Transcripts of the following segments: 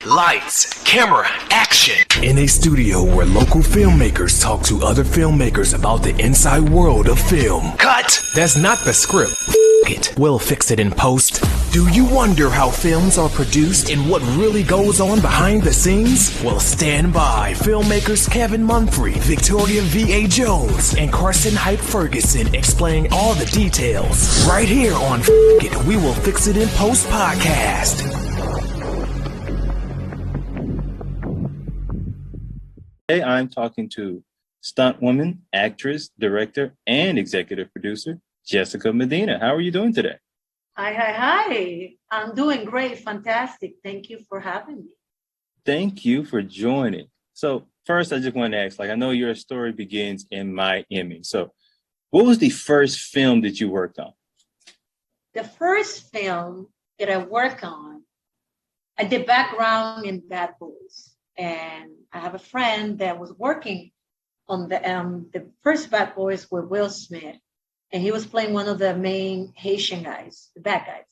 Lights, camera, action. In a studio where local filmmakers talk to other filmmakers about the inside world of film. Cut. That's not the script. It. We'll fix it in post. Do you wonder how films are produced and what really goes on behind the scenes? Well, stand by. Filmmakers Kevin Munfrey, Victoria V.A. Jones, and Carson Hype Ferguson explain all the details. Right here on It, We Will Fix It in Post podcast. Today I'm talking to Stuntwoman, actress, director, and executive producer, Jessica Medina. How are you doing today? Hi. I'm doing great. Fantastic. Thank you for having me. Thank you for joining. So first, I just want to ask, I know your story begins in Miami. So what was the first film that you worked on? The first film that I worked on, I did background in Bad Boys. And I have a friend that was working on the first Bad Boys with Will Smith. And he was playing one of the main Haitian guys, the bad guys.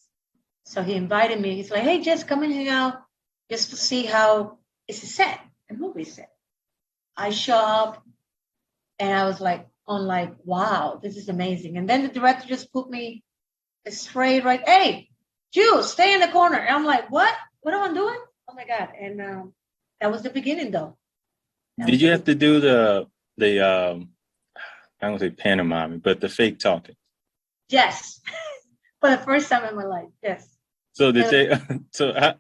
So he invited me. He's like, hey, Jess, come and hang out just to see how it's a set, a movie set. I show up and I was like, wow, this is amazing. And then the director just put me straight right, hey, Jules, stay in the corner. And I'm like, what? What am I doing? Oh my God. And that was the beginning though. Did you have to do the I don't want to say pantomime, but the fake talking? Yes. For the first time in my life, yes. So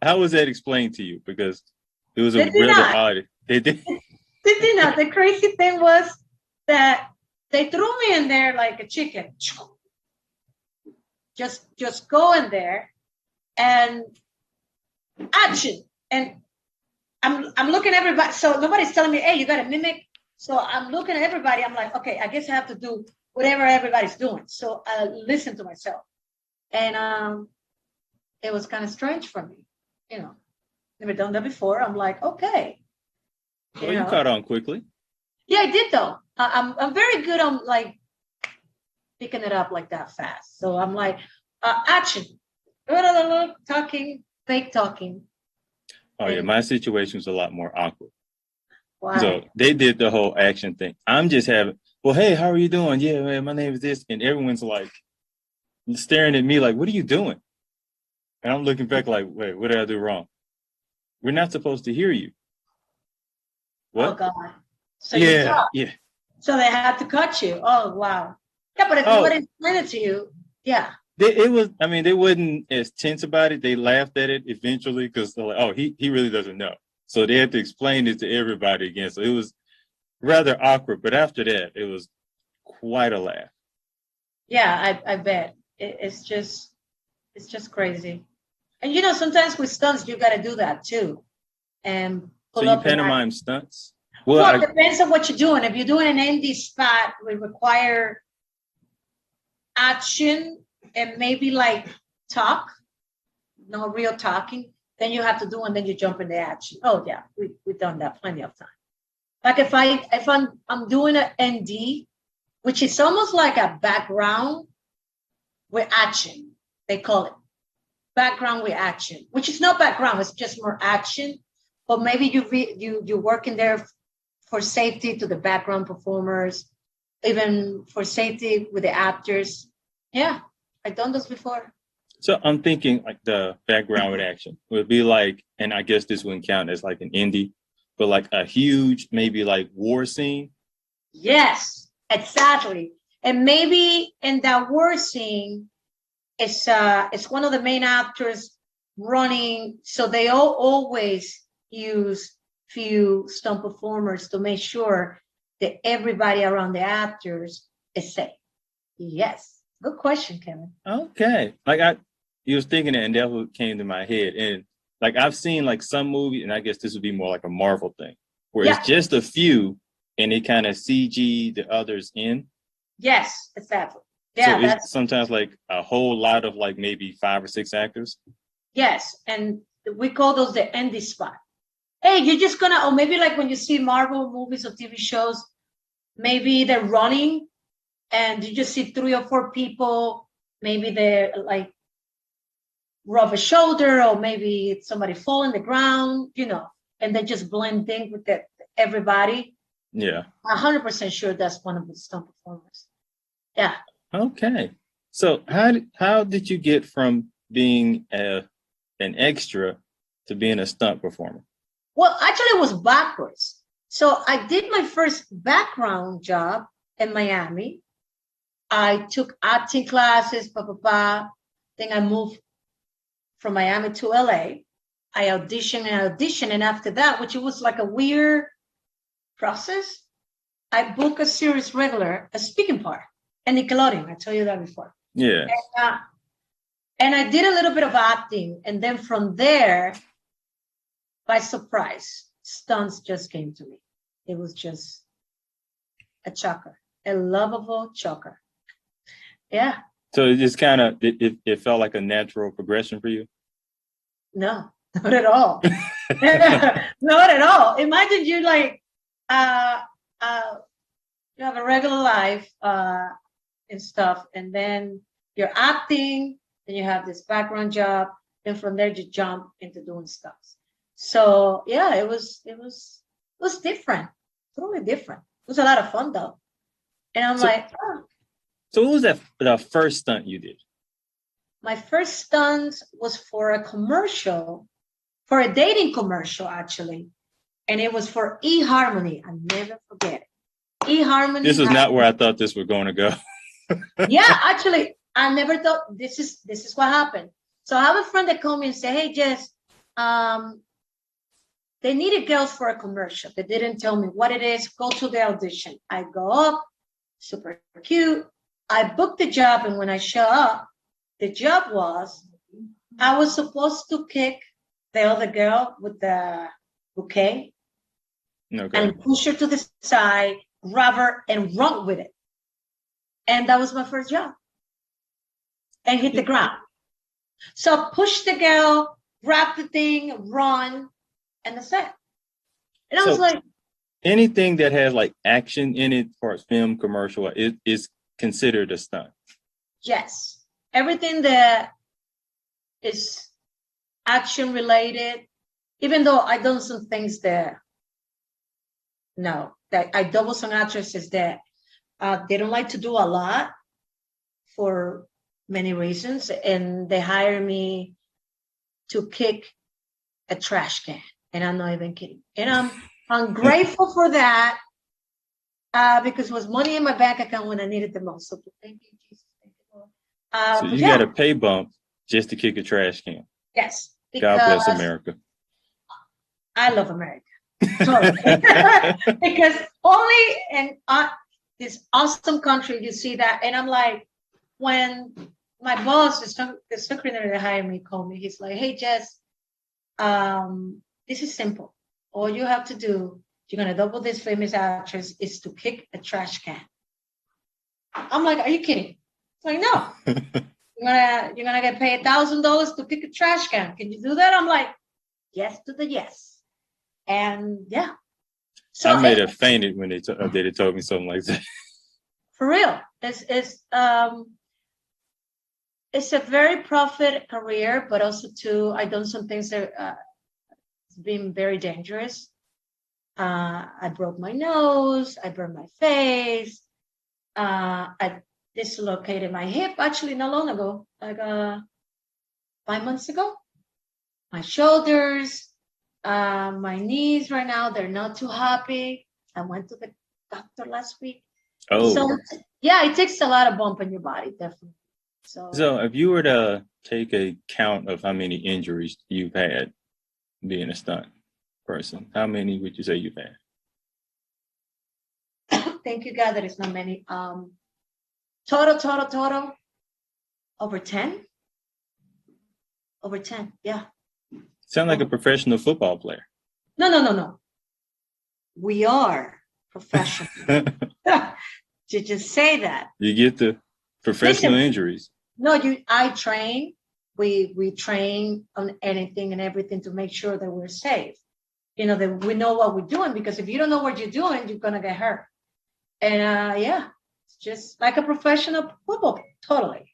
how was that explained to you? Because it was a rather odd. They did. They did not. The crazy thing was that they threw me in there like a chicken. Just go in there and action. And I'm looking at everybody. So nobody's telling me, hey, you got to mimic. So I'm looking at everybody. I'm like, okay, I guess I have to do whatever everybody's doing. So I listen to myself. And it was kind of strange for me. Never done that before. I'm like, okay. You caught on quickly. Yeah, I did though. I'm very good on like picking it up like that fast. So I'm like, action, talking, fake talking. Oh yeah, my situation was a lot more awkward. Wow. So they did the whole action thing. I'm just having, well, hey, how are you doing? Yeah, man, my name is this. And everyone's like staring at me like, what are you doing? And I'm looking back like, wait, what did I do wrong? We're not supposed to hear you. What? Oh, God. So yeah. So they had to cut you. Oh, wow. Yeah, but if they wouldn't explain it to you, yeah. They wasn't as tense about it. They laughed at it eventually because they're like, oh, he really doesn't know. So they had to explain it to everybody again. So it was rather awkward. But after that, it was quite a laugh. Yeah, I bet. It's just crazy. And, sometimes with stunts, you got to do that, too. And so you pantomime stunts? Well, it depends on what you're doing. If you're doing an indie spot, we require action and maybe like talk, no real talking. Then you have to do, and then you jump into action. Oh yeah, we've done that plenty of time. Like if I'm doing an ND, which is almost like a background with action. They call it background with action, which is not background. It's just more action. But maybe you work in there for safety to the background performers, even for safety with the actors. Yeah, I've done this before. So I'm thinking like the background with action would be like, and I guess this wouldn't count as like an indie, but like a huge, maybe like war scene. Yes, exactly. And maybe in that war scene, it's one of the main actors running. So they always use few stunt performers to make sure that everybody around the actors is safe. Yes. Good question, Kevin. Okay. You was thinking that, and that what came to my head. And like I've seen like some movies, and I guess this would be more like a Marvel thing, where it's just a few and they kind of CG the others in. Yes, exactly. Yeah. So it's sometimes like a whole lot of like maybe 5 or 6 actors. Yes. And we call those the indie spot. Hey, you're just gonna, or maybe like when you see Marvel movies or TV shows, maybe they're running and you just see 3 or 4 people, maybe they're like rub a shoulder, or maybe somebody fall in the ground, and they just blend in with everybody. Yeah. 100% sure that's one of the stunt performers. Yeah. Okay. So how did you get from being an extra to being a stunt performer? Well, actually, it was backwards. So I did my first background job in Miami. I took acting classes, Then I moved from Miami to LA. I auditioned, and after that, which it was like a weird process, I booked a series regular, a speaking part, and Nickelodeon. I told you that before. Yeah. And I did a little bit of acting, and then from there, by surprise, stunts just came to me. It was just a choker, a lovable choker. Yeah. So it just kind of it felt like a natural progression for you? No, not at all. Not at all. Imagine you like you have a regular life and stuff, and then you're acting, then you have this background job, then from there you jump into doing stuff. So yeah, it was different, totally different. It was a lot of fun though, and I'm like, oh. So what was the first stunt you did? My first stunt was for a commercial, for a dating commercial actually, and it was for eHarmony. I never forget it. eHarmony. This is not where I thought this was going to go. Yeah, actually, I never thought this is what happened. So I have a friend that called me and said, "Hey, Jess, they needed girls for a commercial. They didn't tell me what it is. Go to the audition." I go up, super cute. I booked the job, and when I show up, the job was I was supposed to kick the other girl with the bouquet and push her to the side, grab her, and run with it. And that was my first job. And hit the ground. So push the girl, grab the thing, run, and that's it. And I was like, anything that has like action in it, for film, commercial, it is considered a stunt. Yes. Everything that is action related, even though I done some things that I double some actresses that they don't like to do a lot for many reasons, and they hire me to kick a trash can, and I'm not even kidding. And I'm grateful for that because it was money in my bank account when I needed the most. So thank you, Jesus. Thank you, Lord. So you got a pay bump just to kick a trash can. Yes. God bless America. I love America. Because only in this awesome country you see that. And I'm like, when my boss, the secretary that hired me, called me, he's like, "Hey, Jess, this is simple. All you have to do, you're going to double this famous actress, is to kick a trash can." I'm like, "Are you kidding?" It's like, "No." You're gonna get paid $1,000 to kick a trash can. Can you do that? I'm like, yes to the yes. And yeah. So I may have fainted when they told me something like that. For real. It's a very profit career, but also too, I've done some things that it's been very dangerous. I broke my nose, I burned my face, I dislocated my hip actually not long ago, like 5 months ago. My shoulders, my knees right now, they're not too happy. I went to the doctor last week. Oh. So yeah, it takes a lot of bump in your body, definitely. So if you were to take a count of how many injuries you've had being a stunt person, how many would you say you've had? Thank you, God, that it's not many. Total, over 10. Over 10, yeah. Sound like a professional football player. No. We are professional. To just say that. You get the professional injuries. No, I train. We train on anything and everything to make sure that we're safe. That we know what we're doing, because if you don't know what you're doing, you're gonna get hurt. And yeah, it's just like a professional football, totally.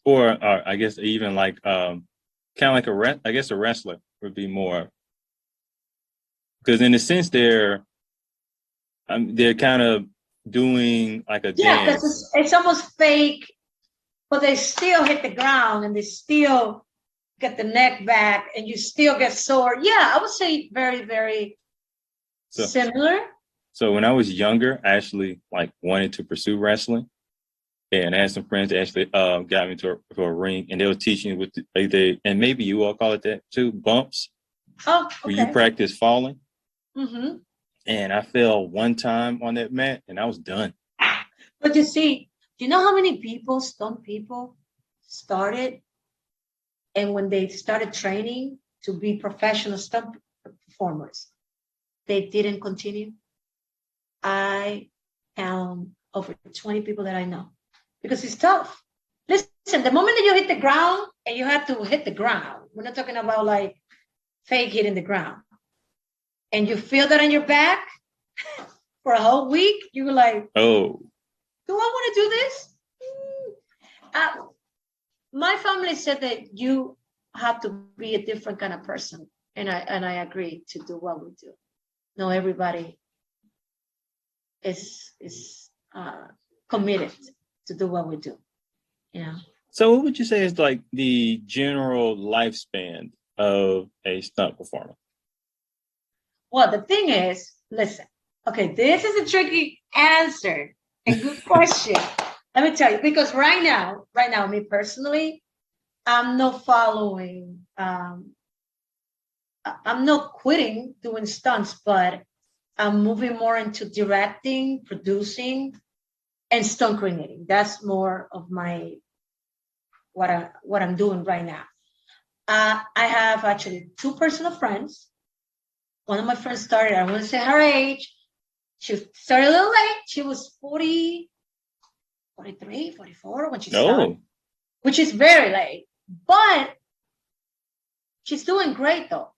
or I guess even like kind of like I guess a wrestler would be more, because in a sense they're kind of doing like a Yeah, because dance. it's almost fake, but they still hit the ground and they still get the neck back and you still get sore. Yeah, I would say very, very So similar. so when I was younger, I actually like wanted to pursue wrestling. And I had some friends that actually got me to a ring, and they were teaching with and maybe you all call it that too, bumps, Oh, where you okay. practice falling. Mm-hmm. And I fell one time on that mat, and I was done. But you see, do you know how many stunt people, started, and when they started training to be professional stunt performers, they didn't continue? I found over 20 people that I know because it's tough. Listen, the moment that you hit the ground and you have to hit the ground, we're not talking about like fake hitting the ground, and you feel that on your back for a whole week, you were like, Oh, do I want to do this? My family said that you have to be a different kind of person, and I agree to do what we do. No, everybody is committed to do what we do. Yeah. so what would you say is like the general lifespan of a stunt performer? Well, the thing is, listen. Okay, this is a tricky answer and good question. Let me tell you, because right now, me personally, I'm not following. I'm not quitting doing stunts, but I'm moving more into directing, producing, and stunt coordinating. That's more of my what I'm doing right now. I have actually two personal friends. One of my friends started, I want to say her age. She started a little late. She was 40, 43, 44 when she started, which is very late. But she's doing great, though.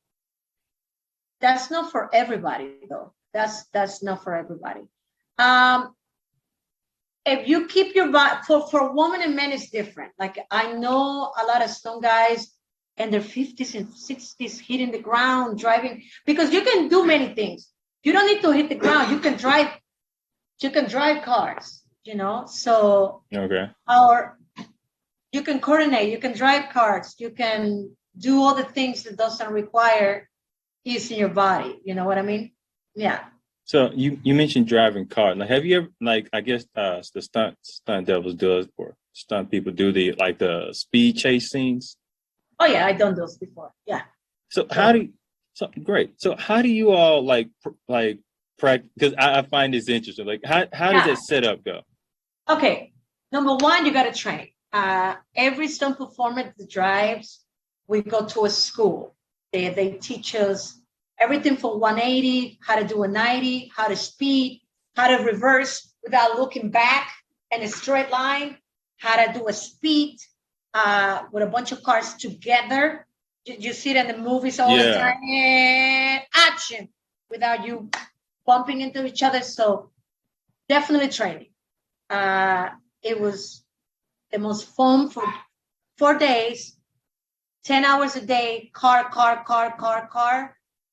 That's not for everybody, though. That's not for everybody. If you keep your body, for women and men, it's different. Like I know a lot of stunt guys in their 50s and 60s hitting the ground, driving, because you can do many things. You don't need to hit the ground. You can drive cars, So Okay. or you can coordinate, you can drive cars, you can do all the things that doesn't require using your body. You know what I mean? Yeah. So you mentioned driving cars. Like, have you ever, like, I guess the stunt devils does, or stunt people do the speed chase scenes? Oh yeah, I done those before. Yeah. So great. So how do you all practice? Because I find this interesting. Like, how does that setup go? Okay. Number one, you got to train. Every stunt performer that drives, we go to a school. They teach us everything from 180, how to do a 90, how to speed, how to reverse without looking back in a straight line, how to do a speed with a bunch of cars together. You see it in the movies all the time. And action without you bumping into each other. So definitely training. It was the most fun for 4 days, 10 hours a day, car,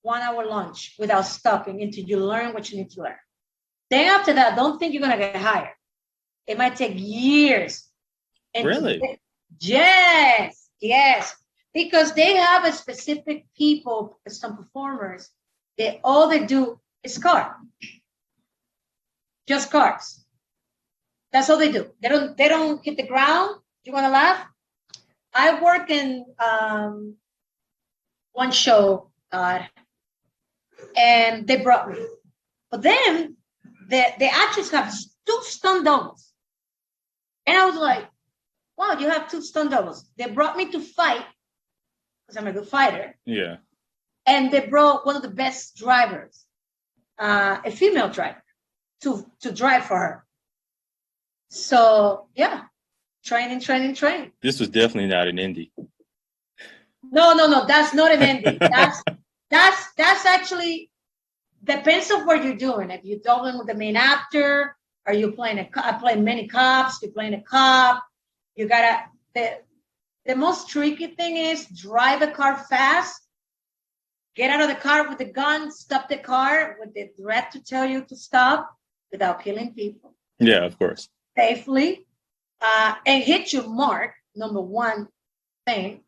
1 hour lunch without stopping until you learn what you need to learn. Then after that, don't think you're going to get hired. It might take years. Really? Yes. Because they have a specific people, some performers, all they do is car. Just cars. That's all they do. They don't hit the ground. You want to laugh? I work in one show, and they brought me. But then the actors have 2 stunt doubles. And I was like, wow, you have 2 stunt doubles. They brought me to fight, because I'm a good fighter. Yeah. And they brought one of the best drivers, a female driver, to drive for her. So, yeah, training. This was definitely not an indie. No, that's not an indie. That's actually depends on what you're doing. If you're talking with the main actor, are you playing I play many cops, you're playing a cop, you gotta the most tricky thing is drive a car fast, get out of the car with the gun, stop the car with the threat to tell you to stop without killing people. Yeah, of course. Safely, and hit your mark, number one thing.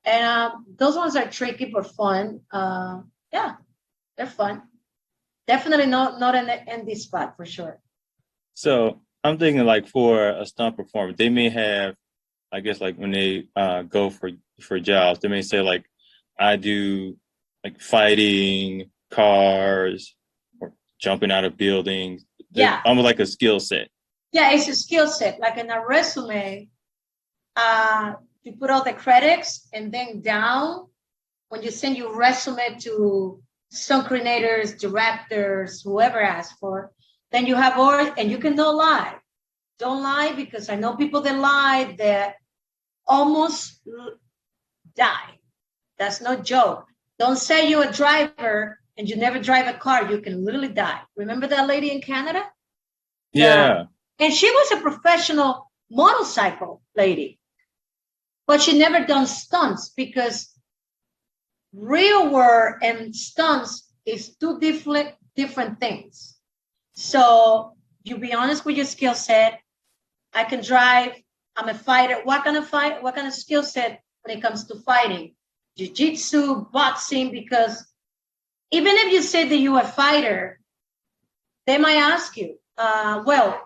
And those ones are tricky but fun. Yeah, they're fun. Definitely not in this spot for sure. So I'm thinking like for a stunt performer, they may have, I guess like when they go for jobs, they may say like, I do like fighting, cars, or jumping out of buildings. Yeah. Almost like a skill set. Yeah, it's a skill set. Like in a resume, you put all the credits, and then down, when you send your resume to stunt coordinators, directors, whoever asks for, then you have all, and you can don't lie. Don't lie, because I know people that lie that almost die. That's no joke. Don't say you're a driver and you never drive a car. You can literally die. Remember that lady in Canada? Yeah. And she was a professional motorcycle lady, but she never done stunts, because real world and stunts is two different things. So you be honest with your skill set. I can drive. I'm a fighter. What kind of skill set when it comes to fighting? Jiu-jitsu, boxing, because even if you say that you're a fighter, they might ask you, well,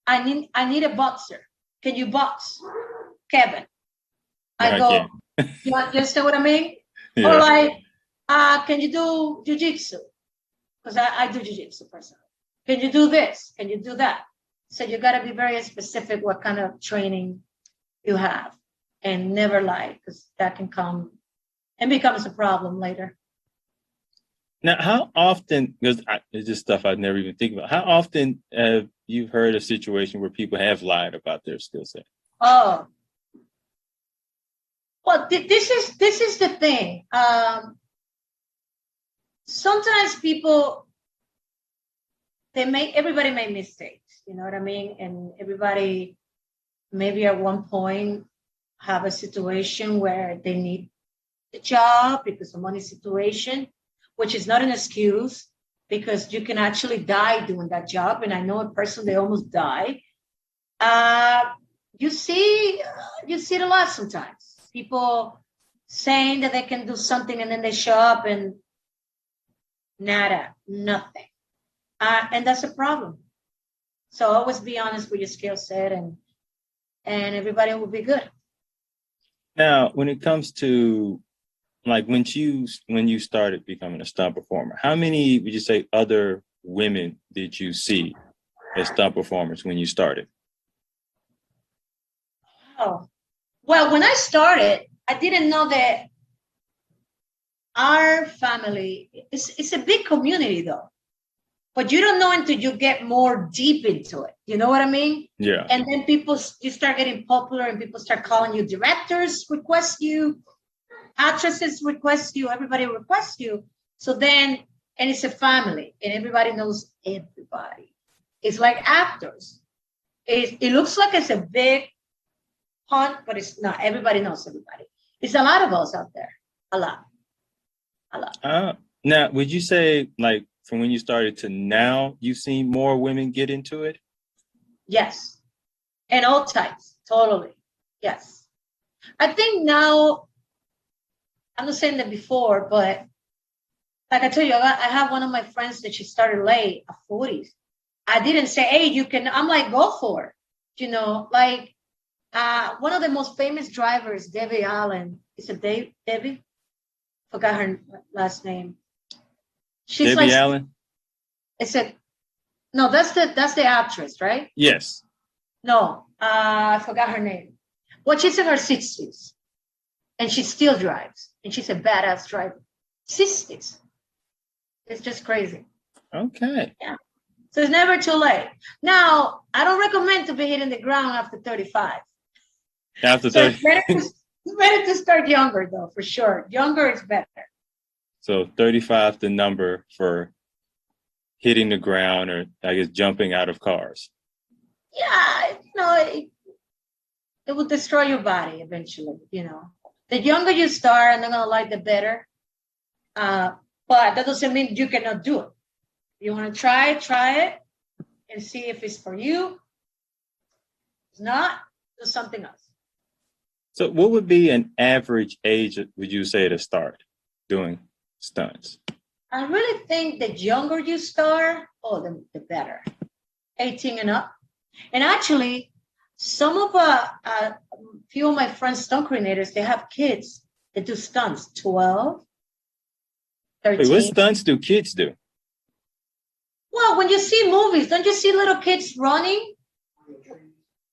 I need a boxer. Can you box, Kevin? I go, you understand what I mean? Yeah. Or like, can you do jiu-jitsu? Because I do jiu-jitsu personally. Can you do this? Can you do that? So you got to be very specific what kind of training you have, and never lie, because that can come and becomes a problem later. Now, how often, because it's just stuff I'd never even think about, how often have you heard a situation where people have lied about their skill set? Oh, well, this is the thing. Sometimes people, everybody make mistakes, you know what I mean? And everybody maybe at one point have a situation where they need the job because of money situation, which is not an excuse, because you can actually die doing that job. And I know a person, they almost die. You see it a lot sometimes. People saying that they can do something and then they show up and nada, nothing. And that's a problem. So always be honest with your skill set, and everybody will be good. Now, when it comes to like when you started becoming a stunt performer, how many would you say other women did you see as stunt performers when you started? Oh, well, when I started, I didn't know that our family it's a big community though, but you don't know until you get more deep into it. You know what I mean? Yeah. And then you start getting popular, and people start calling you. Directors request you, actresses request you, everybody requests you. So then, and it's a family, and everybody knows everybody. It's like actors. It looks like it's a big hunt, but it's not. Everybody knows everybody. There's a lot of us out there. A lot. Now, would you say, like, from when you started to now, you've seen more women get into it? Yes. And all types. Totally. Yes. I think now, I'm not saying that before, but like I told you, I have one of my friends that she started late, at 40s. I didn't say, hey, you can. I'm like, go for it. You know, like one of the most famous drivers, Debbie Allen. Is it Debbie? Forgot her last name. She's Debbie like, Allen? No, that's the actress, right? Yes. No, I forgot her name. Well, she's in her 60s, and she still drives, and she's a badass driver. 60s. It's just crazy. Okay. Yeah. So it's never too late. Now, I don't recommend to be hitting the ground after 35. After 30. It's better to start younger, though, for sure. Younger is better. So 35, the number for hitting the ground, or I guess jumping out of cars. Yeah, it will destroy your body eventually, you know. The younger you start, I'm not gonna like the better. But that doesn't mean you cannot do it. You want to try it and see if it's for you. If it's not, do something else. So what would be an average age, would you say, to start doing stunts? I really think the younger you start, the better. 18 and up. And actually, some of a few of my friends, stunt coordinators, they have kids that do stunts, 12, 13. Wait, what stunts do kids do? Well, when you see movies, don't you see little kids running?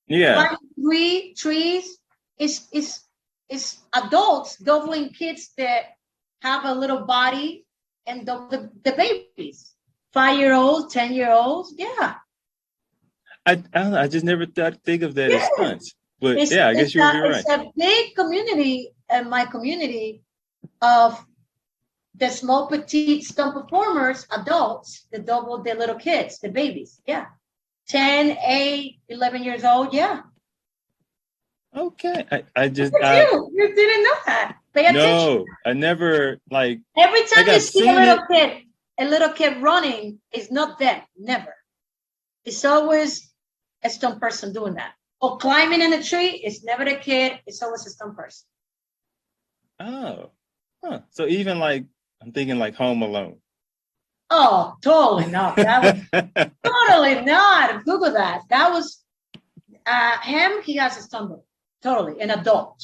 Yeah. Climbing trees? It's adults doubling kids that have a little body and the babies. 5-year-olds, 10-year-olds, yeah. I don't know. I just never think of that as stunts. But I guess you would be right. It's a big community in my community of the small petite stunt performers, adults, that double the little kids, the babies. Yeah. 10, 8, 11 years old. Yeah. Okay. I just you didn't know that. Pay attention. No, I never every time you see a it. little kid running, it's not them. Never. It's always a stunt person doing that. Or climbing in a tree, it's never the kid, it's always a stunt person. Oh. Huh. So even I'm thinking Home Alone. Oh, totally not. That was totally not. Google that. That was him. He has a stunt, totally an adult.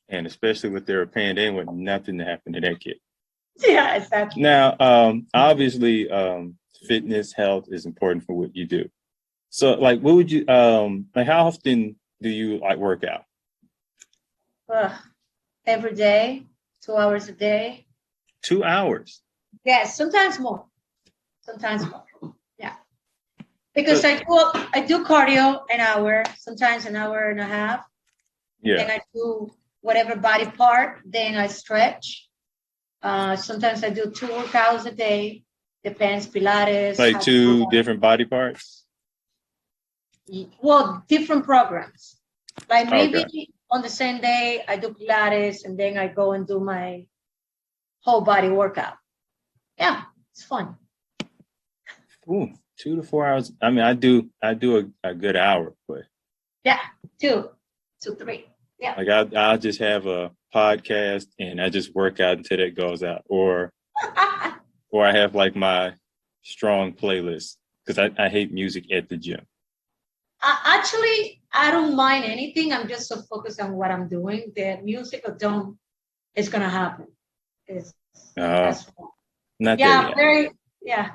And especially with their opinion, they want nothing to happen to that kid. Yeah, exactly. Now, obviously, fitness, health is important for what you do. So, what would you how often do you work out? Every day, 2 hours a day. 2 hours? Yes, sometimes more. Sometimes more. Yeah. Because I do cardio an hour, sometimes an hour and a half. Yeah. Then I do whatever body part, then I stretch. Sometimes I do 2 workouts a day. Depends, Pilates. 2 different body parts? Well, different programs. Maybe on the same day, I do Pilates and then I go and do my whole body workout. Yeah, it's fun. Ooh, 2 to 4 hours. I mean, I do a good hour, but yeah, 2 to 3. Yeah. I'll just have a podcast and I just work out until it goes out, or I have my strong playlist because I hate music at the gym. Actually, I don't mind anything. I'm just so focused on what I'm doing. The music or don't, it's gonna happen. That's not yeah, that very yeah.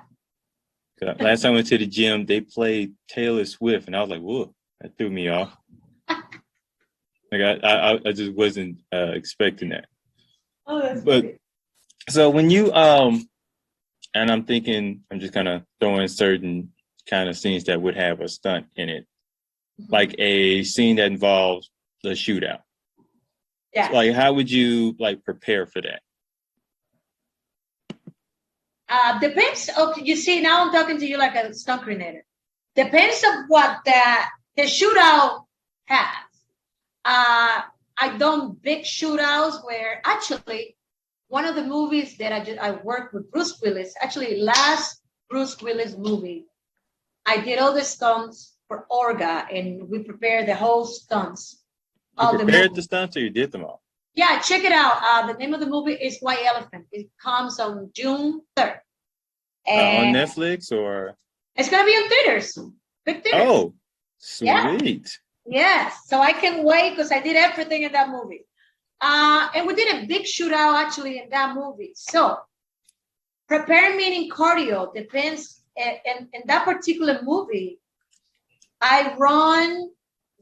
Last time I went to the gym, they played Taylor Swift, and I was like, "Whoa!" That threw me off. I just wasn't expecting that. Oh, that's but funny. So when you and I'm thinking, I'm just kind of throwing certain kind of scenes that would have a stunt in it, like a scene that involves the shootout. Yeah. So, how would you prepare for that? Depends. Okay, you see, now I'm talking to you like a stunt coordinator. Depends on what the shootout has. I done big shootouts where actually one of the movies that I worked with Bruce Willis, actually last Bruce Willis movie, I did all the stunts for Orga and we prepared the whole stunts. You prepared the stunts or you did them all? Yeah, check it out. The name of the movie is White Elephant. It comes on June 3rd. On Netflix or? It's going to be in theaters. Big theaters. Oh, sweet. Yeah. Yes. So I can wait because I did everything in that movie. And we did a big shootout actually in that movie. So prepare meaning cardio depends. In that particular movie, I run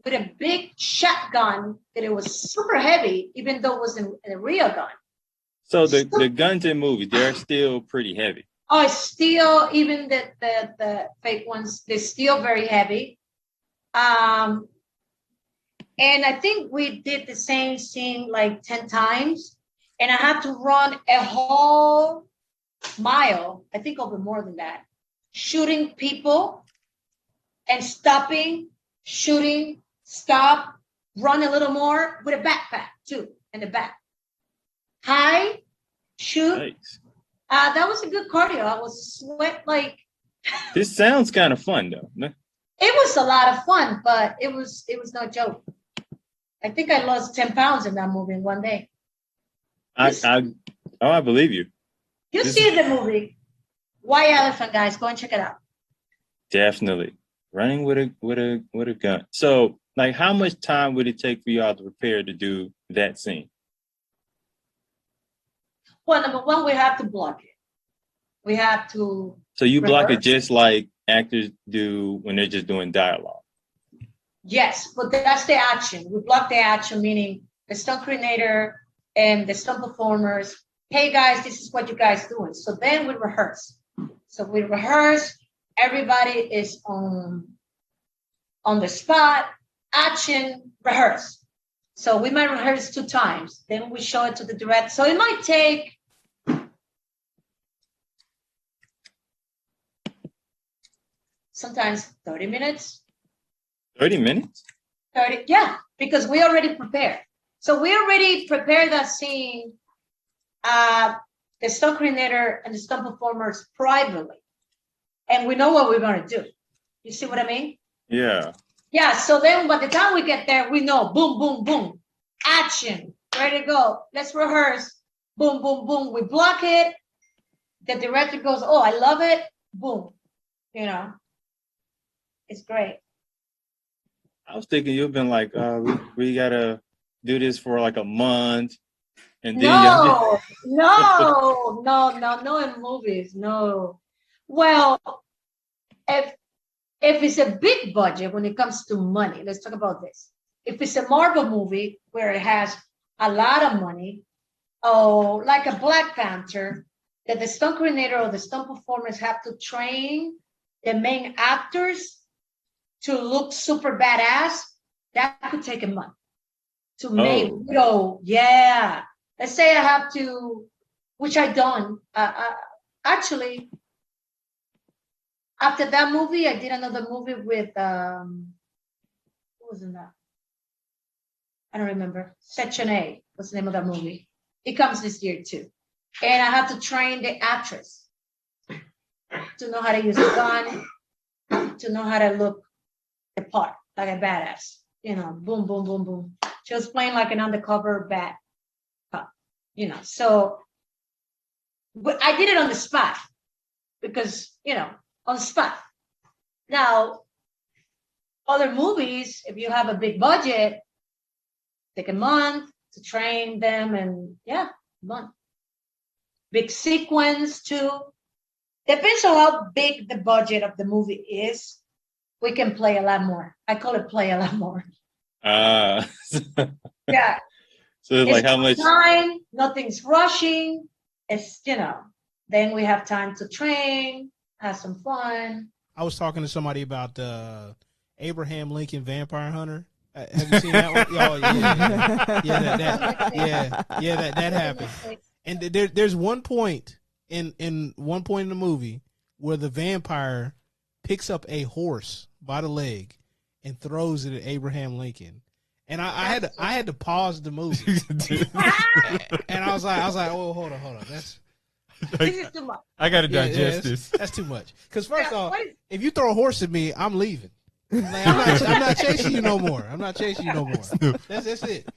with a big shotgun that it was super heavy, even though it was a real gun. So the guns in movies, they're still pretty heavy. Oh, it's still, even the fake ones, they're still very heavy. And I think we did the same scene 10 times. And I had to run a whole mile, I think over more than that, shooting people and stopping, shooting, stop, run a little more with a backpack too in the back. High, shoot. Nice. That was a good cardio. I was sweat like. This sounds kind of fun though. It was a lot of fun, but it was no joke. I think I lost 10 pounds in that movie in one day. I believe you. You see the movie, White Elephant, guys. Go and check it out. Definitely. Running with a gun. So, like, how much time would it take for y'all to prepare to do that scene? Well, number one, we have to block it. We have to. So you block it just like actors do when they're just doing dialogue. Yes, but that's the action. We block the action, meaning the stunt coordinator and the stunt performers. Hey guys, this is what you guys doing. So then we rehearse. So we rehearse. Everybody is on the spot. Action, rehearse. So we might rehearse 2 times. Then we show it to the director. So it might take sometimes 30 minutes. 30 minutes? 30, yeah, because we already prepared. So we already prepared that scene, the stunt coordinator and the stunt performers privately. And we know what we're going to do. You see what I mean? Yeah. Yeah, so then by the time we get there, we know, boom, boom, boom, action, ready to go. Let's rehearse. Boom, boom, boom. We block it. The director goes, oh, I love it. Boom. You know, it's great. I was thinking you've been like, we got to do this for like a month. And then no in movies, no. Well, if it's a big budget when it comes to money, let's talk about this. If it's a Marvel movie where it has a lot of money, oh, like a Black Panther, that the stunt coordinator or the stunt performers have to train the main actors to look super badass, that could take a month to make. Yeah. Let's say I have to, which I done. Actually, after that movie, I did another movie with, what was in that? I don't remember. Section A was the name of that movie. It comes this year too. And I had to train the actress to know how to use a gun, to know how to look the part like a badass. You know, boom, boom, boom, boom. She was playing like an undercover bad cop, you know. So but I did it on the spot because, you know, on the spot. Now, other movies, if you have a big budget, take a month to train them, and yeah, a month. Big sequence too. Depends on how big the budget of the movie is. We can play a lot more. I call it play a lot more. Yeah. So it's like how much time, nothing's rushing. It's, you know, then we have time to train, have some fun. I was talking to somebody about Abraham Lincoln Vampire Hunter. Have you seen that one? Oh, yeah, that happened. And there's one point in one point in the movie where the vampire picks up a horse by the leg and throws it at Abraham Lincoln. And I had to pause the movie. And I was like, oh, hold on. This is too much. I gotta digest this. That's too much. Because first off, if you throw a horse at me, I'm leaving. Like, I'm not chasing you no more. That's it.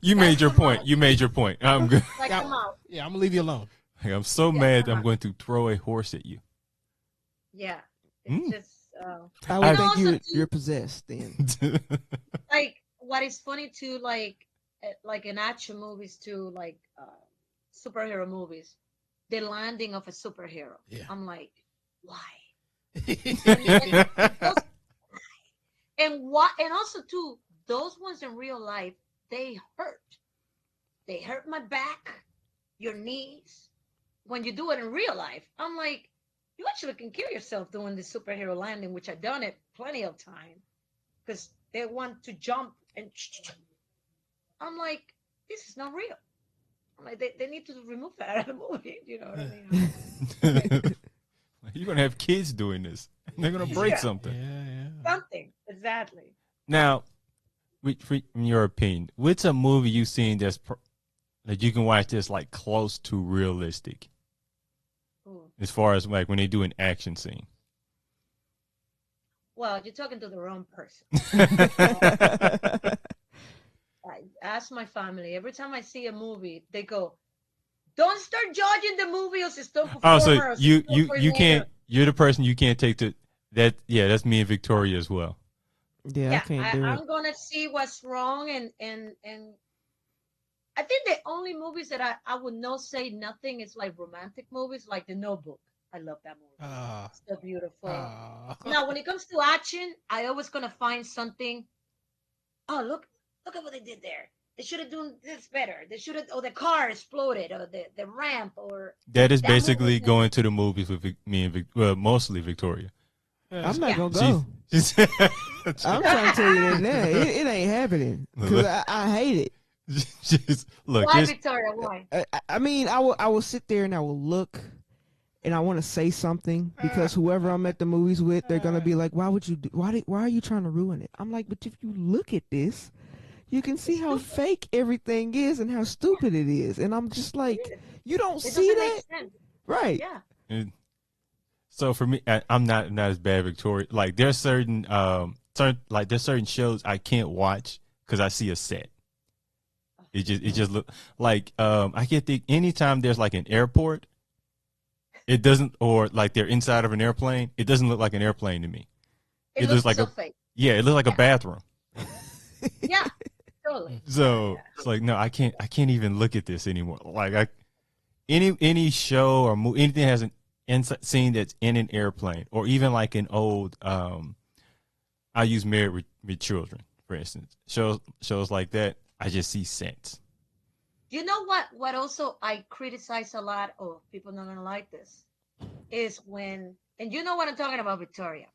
You made your point. I'm good. Like, come out. Yeah, I'm gonna leave you alone. Hey, I'm so mad I'm going to throw a horse at you. Yeah. It's just I would think you're possessed then. like what is funny too, like in action movies too, like superhero movies, the landing of a superhero. Yeah. I'm like, why? And also too, those ones in real life, they hurt. They hurt my back, your knees. When you do it in real life, I'm like, you actually can kill yourself doing the superhero landing, which I've done it plenty of time, because they want to jump and I'm like, this is not real. I'm like, they need to remove that out of the movie. You know what I mean? You're going to have kids doing this. They're going to break something. Yeah. Something, exactly. Now, in your opinion, what's a movie you've seen that you can watch that's like close to realistic? As far as like when they do an action scene. Well, you're talking to the wrong person. I ask my family every time I see a movie, they go, "Don't start judging the movie as a stunt performer." Oh, so you can't. You're the person you can't take to that. Yeah, that's me and Victoria as well. Yeah, I can't do it. I'm gonna see what's wrong, and I think the only movies that I would not say nothing is like romantic movies, like The Notebook. I love that movie. It's so beautiful. Now, when it comes to action, I always gonna find something. Oh, look at what they did there. They should have done this better. They should have, or the car exploded, or the ramp, or that is basically going to the movies with me and mostly Victoria. I'm not gonna go. I'm trying to tell you that now. It ain't happening because I hate it. Why, Victoria? Why? I mean, I will sit there and I will look, and I want to say something because whoever I'm at the movies with, they're gonna be like, "Why would you? Why are you trying to ruin it?" I'm like, "But if you look at this, you can see how fake everything is and how stupid it is." And I'm just like, "You don't see that, right?" Yeah. So for me, I'm not as bad, Victoria. Like there's certain shows I can't watch because I see a set. It just look like I can't think anytime there's like an airport, it doesn't, or like they're inside of an airplane, it doesn't look like an airplane to me. It looks like so fake. Yeah, it looks like a bathroom. Yeah, totally. So it's like no, I can't even look at this anymore. Like any show or movie, anything that has an scene that's in an airplane, or even like an old I use Married with Children, for instance. Shows like that. I just see sense. You know what also I criticize a lot, or people not gonna like this, is when, and you know what I'm talking about, Victoria.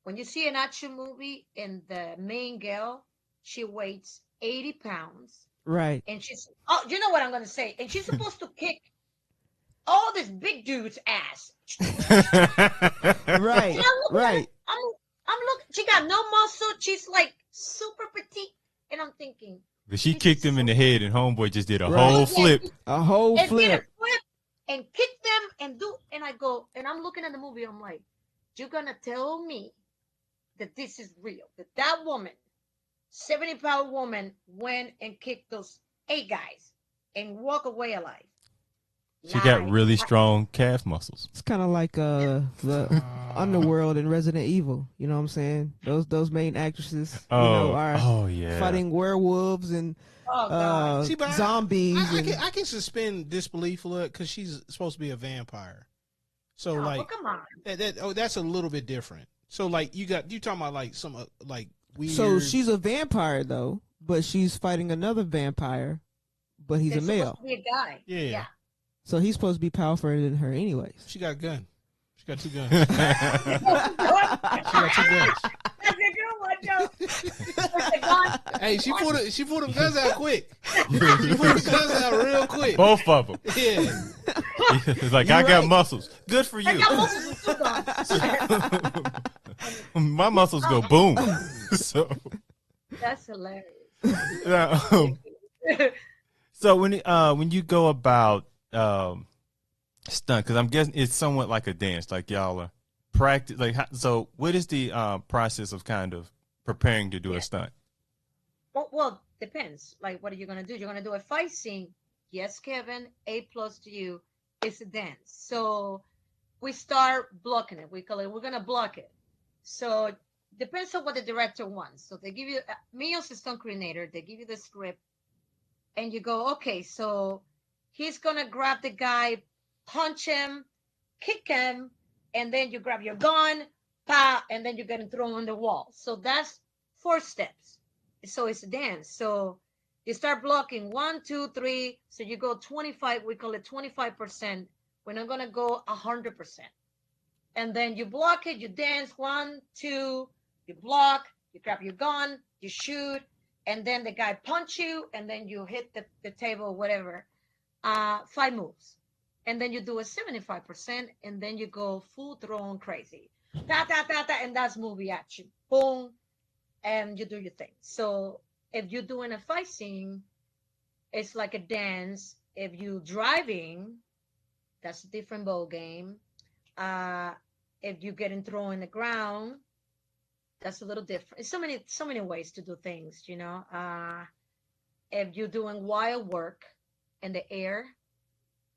When you see an action movie and the main girl, she weighs 80 pounds. Right. And you know what I'm gonna say? And she's supposed to kick all this big dude's ass. Right. Right. I'm looking, she got no muscle, she's like super petite, and I'm thinking, but she kicked him in the head, and homeboy just did a whole flip. A whole flip. Did a flip and kick them and I go, and I'm looking at the movie, I'm like, you're gonna tell me that this is real, that woman, 70-pound woman, went and kicked those 8 guys and walk away alive. She got really strong calf muscles. It's kind of like the underworld in Resident Evil. You know what I'm saying? Those main actresses, are fighting werewolves and zombies. I can suspend disbelief a little because she's supposed to be a vampire. So come on, that's a little bit different. So like you talking about like some like weird. So she's a vampire though, but she's fighting another vampire, but he's a male. Supposed to be a guy. Yeah. So he's supposed to be powerful than her anyways. She got a gun. She got 2 guns. She got 2 guns. That's a good one, Joe. Hey, she pulled them guns out quick. She pulled the guns out real quick. Both of them. Yeah. It's like, I got muscles. Good for you. I got muscles and My muscles go boom. So that's hilarious. So when you go about stunt, because I'm guessing it's somewhat like a dance, like y'all are practice. Like, so what is the process of kind of preparing to do a stunt? Well, depends. Like, what are you gonna do? You're gonna do a fight scene. Yes, Kevin. A+ to you. It's a dance. So we start blocking it. We call it. We're gonna block it. So depends on what the director wants. So they give you me as a stunt coordinator. They give you the script, and you go, okay. So he's gonna grab the guy, punch him, kick him, and then you grab your gun, and then you get him thrown on the wall. So that's 4 steps. So it's a dance. So you start blocking 1, 2, 3. So you go 25. We call it 25%. We're not gonna go 100%. And then you block it. You dance 1, 2. You block. You grab your gun. You shoot, and then the guy punch you, and then you hit the table, whatever. 5 moves, and then you do a 75%, and then you go full thrown crazy, and that's movie action, boom, and you do your thing. So If you're doing a fight scene, it's like a dance. If you're driving, that's a different ball game. Uh, if you're getting thrown in the ground, that's a little different. It's so many ways to do things, you know. If you're doing wild work in the air,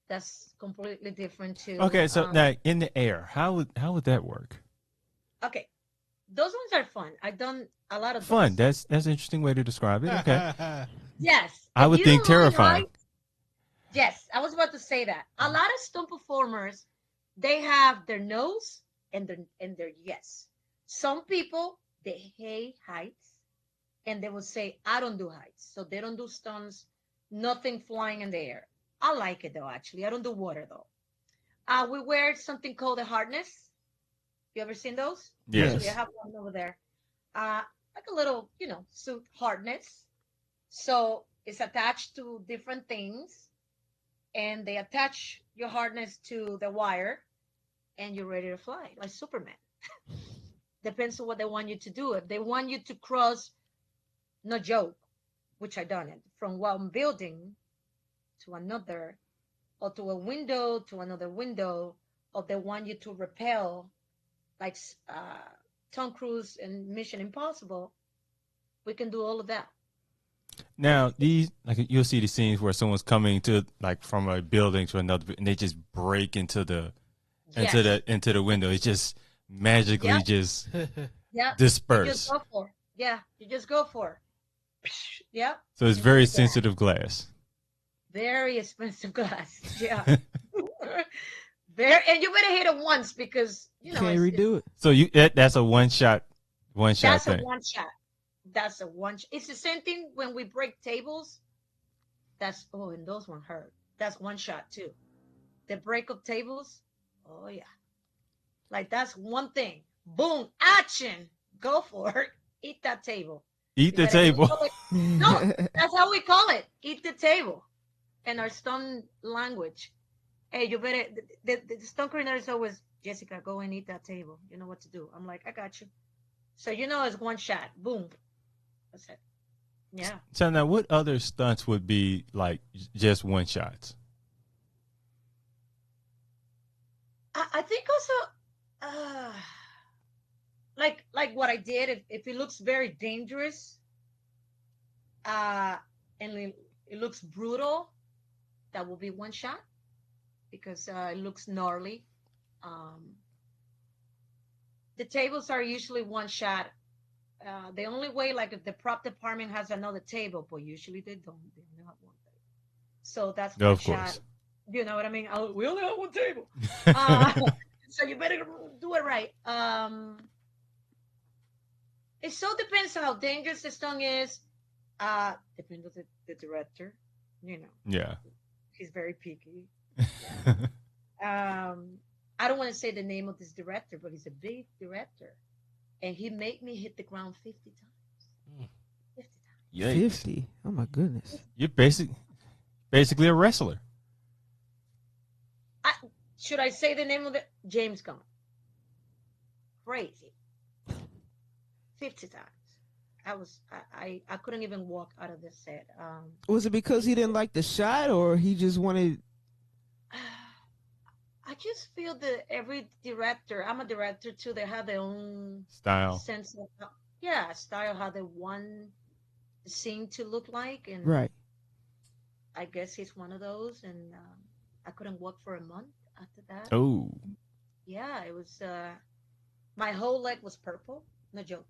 that's completely different too. Okay, so now in the air, how would that work? Okay, those ones are fun. I've done a lot of Fun. those. That's an interesting way to describe it. Okay. Yes, I if would you think don't mind terrifying. heights, yes, I was about to say that. A lot of stunt performers, they have their nose and their yes. Some people they hate heights, and they will say, "I don't do heights," so they don't do stunts, nothing flying in the air. I like it though. Actually, I don't do water though. We wear something called a harness. You ever seen those? Yes. Actually, I have one over there. Uh, like a little, suit harness. So it's attached to different things, and they attach your harness to the wire, and you're ready to fly like Superman. Depends on what they want you to do. If they want you to cross, no joke, which I done it from one building to another, or to a window to another window, or they want you to repel, like Tom Cruise and Mission Impossible, we can do all of that. Now these, like, you'll see the scenes where someone's coming to, like, from a building to another, and they just break into the Yes. into the window. It just magically Yep. just Yeah. You disperse. just go for it. Yeah. You just go for it. Yeah. So it's You very do that. sensitive glass. Very expensive glass. Yeah. Very, and you better hit it once because Can't redo it. So that's a one shot that's a thing. one shot. That's a one. It's the same thing when we break tables. And those one hurt. That's one shot too. The break of tables. Oh yeah. Like that's one thing. Boom, action. Go for it. Eat that table. Eat the You better table. enjoy it. No, that's how we call it. Eat the table. In our stun language. Hey, you better. The stun coordinator is always, Jessica, go and eat that table. You know what to do. I'm like, I got you. So it's one shot. Boom. That's it. Yeah. So now, what other stunts would be like just one shots? I think also, like what I did. If it looks very dangerous, and it looks brutal, that will be one shot because it looks gnarly. The tables are usually one shot. The only way, like if the prop department has another table, but usually they don't. They only have one table. So that's one Of shot. course. You know what I mean? We only have one table. So you better do it right. It so depends on how dangerous the stunt is. Depends on the director. Yeah. He's very picky. I don't want to say the name of this director, but he's a big director. And he made me hit the ground 50 times. 50 times. Yikes. 50. Oh my goodness. You're basically a wrestler. Should I say the name of it? James Gunn. Crazy. 50 times. I couldn't even walk out of the set. Was it because he didn't like the shot, or he just wanted? I just feel that every director, I'm a director too, they have their own Style. sense of, style, how they want the scene to look like. And Right. I guess he's one of those. And I couldn't walk for a month after that. Oh. Yeah, it was, my whole leg was purple. No joke.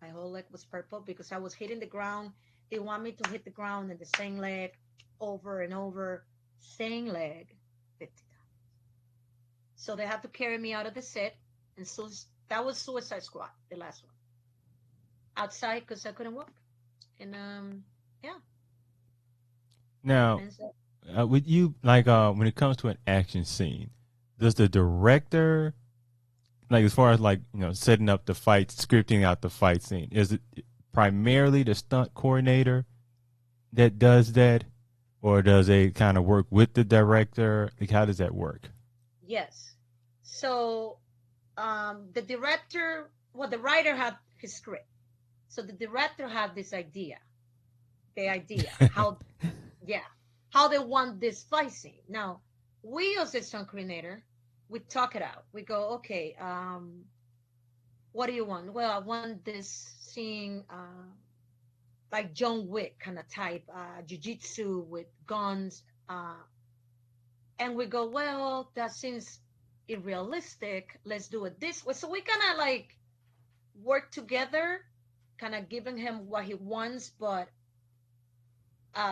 My whole leg was purple because I was hitting the ground. They want me to hit the ground and the same leg over and over, same leg 50 times. So they had to carry me out of the set. And so that was Suicide Squad, the last one. Outside because I couldn't walk. And yeah. Now, with you, like, when it comes to an action scene, does the director, like, as far as, like, setting up the fight, scripting out the fight scene, is it primarily the stunt coordinator that does that, or does it kind of work with the director? Like, how does that work? Yes. So the director, the writer had his script. So the director had this idea. the idea, how they want this fight scene. Now, we as a stunt coordinator, we talk it out. We go, okay, what do you want? Well, I want this scene like John Wick kind of type, jiu-jitsu with guns. And we go, well, that seems unrealistic. Let's do it this way. So we kind of like work together, kind of giving him what he wants, but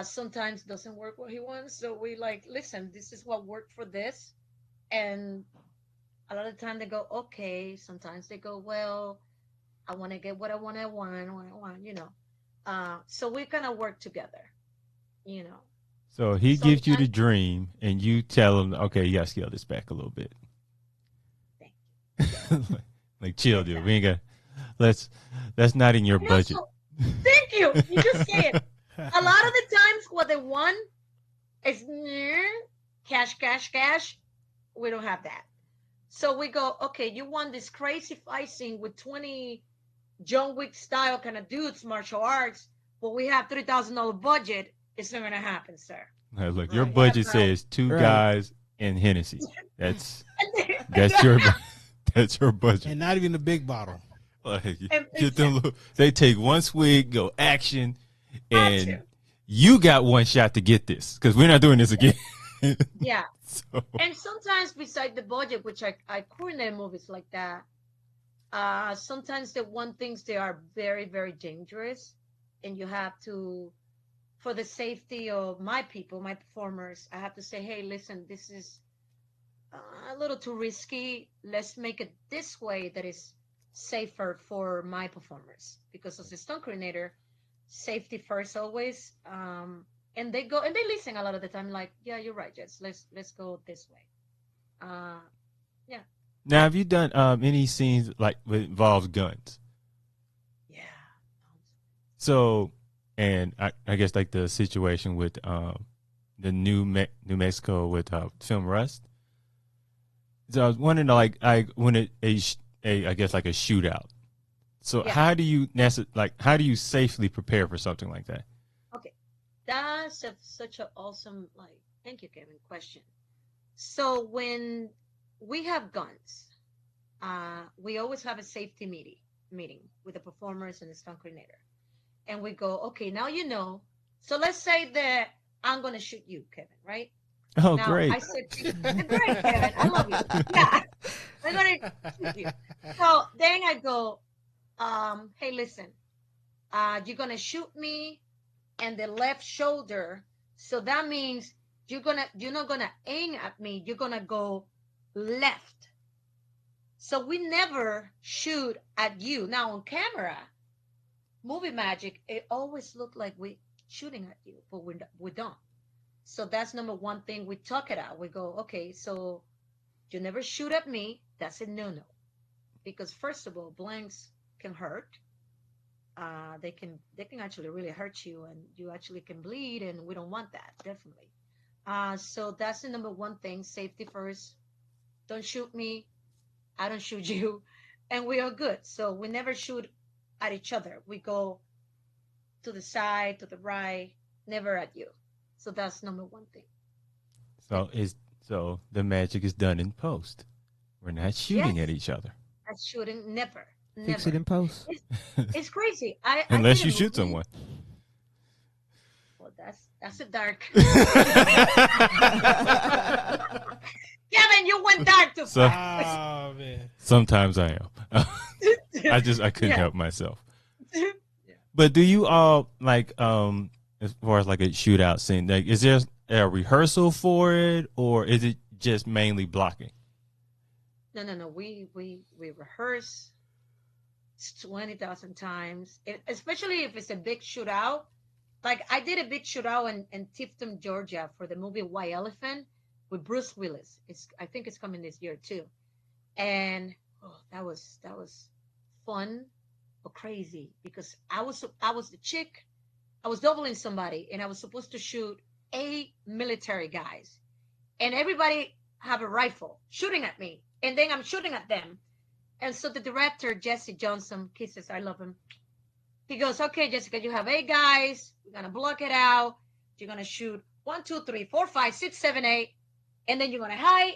sometimes doesn't work what he wants. So we like, listen, this is what worked for this. And a lot of the time they go, okay. Sometimes they go, well, I want to get what I want, you know. So we kind of work together, you know. So he gives you the Sometimes, dream, and you tell him, okay, you gotta scale this back a little bit. Like, chill, dude. We ain't got. That's not in your and budget. also, thank you. You just say it. A lot of the times, what they want is cash, cash, cash. We don't have that. So we go, okay, you want this crazy fight scene with 20 John Wick style kind of dudes, martial arts, but we have $3,000 budget. It's not going to happen, sir. Now, look, your Right. budget That's right. says two Right. guys and Hennessy. That's Yeah. your that's your budget. And not even the big bottle. Like, And get them little, they take one swig, go action, and Action. you got one shot to get this because we're not doing this again. Yeah. So, And sometimes beside the budget, which I coordinate movies like that, sometimes the one things they are very, very dangerous, and you have to, for the safety of my people, my performers, I have to say, hey, listen, this is a little too risky. Let's make it this way that is safer for my performers. Because as a stunt coordinator, safety first always. And they go and they listen a lot of the time, like, yeah, you're right, Jess. Let's go this way. Yeah. now, have you done any scenes like that involves guns? Yeah. So, and I guess like the situation with the New Mexico with film Rust. So I was wondering, like, when I guess like a shootout. So Yeah. how do you safely prepare for something like that? Okay. That's such an awesome, like, thank you, Kevin, question. So when we have guns, we always have a safety meeting with the performers and the stunt coordinator. And we go, okay, now you know. So let's say that I'm going to shoot you, Kevin, right? Oh, Now, great. I said, great, Kevin, I love you. Yeah, I'm going to shoot you. So then I go, hey, listen, you're going to shoot me in the left shoulder. So that means you're not going to aim at me. You're going to go left. So we never shoot at you. Now on camera, movie magic, it always looked like we shooting at you, but we don't. So that's number one thing. We talk it out. We go, okay, so you never shoot at me. That's a no-no. Because first of all, blanks can hurt. They can actually really hurt you, and you actually can bleed, and we don't want that, definitely. So that's the number one thing. Safety first. Don't shoot me. I don't shoot you. And we are good. So we never shoot at each other. We go to the side, to the right, never at you. So that's number one thing. So the magic is done in post. We're not shooting Yes. at each other. At shooting, never. Fix it in post. It's crazy. I Unless did a you shoot movie- someone. Well, that's a dark. Kevin, you went dark too So- fast. Oh man. Sometimes I am. I couldn't Yeah. help myself. But do you all like as far as like a shootout scene, like is there a rehearsal for it or is it just mainly blocking? No. We rehearse 20,000 times, especially if it's a big shootout. Like I did a big shootout in Tifton, Georgia, for the movie White Elephant with Bruce Willis. I think it's coming this year too, and that was fun but crazy because I was the chick. I was doubling somebody, and I was supposed to shoot 8 military guys, and everybody have a rifle shooting at me, and then I'm shooting at them. And so the director, Jesse Johnson, kisses, I love him. He goes, okay, Jessica, you have 8 guys. We're going to block it out. You're going to shoot 1, 2, 3, 4, 5, 6, 7, 8. And then you're going to hide.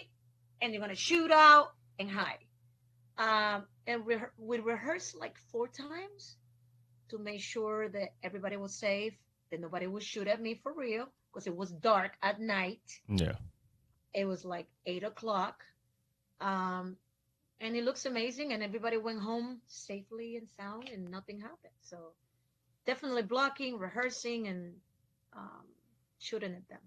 And you're going to shoot out and hide. And we rehearsed like 4 times to make sure that everybody was safe, that nobody would shoot at me for real, because it was dark at night. Yeah. It was like 8 o'clock. And it looks amazing, and everybody went home safely and sound, and nothing happened. So definitely blocking, rehearsing, and shooting at them.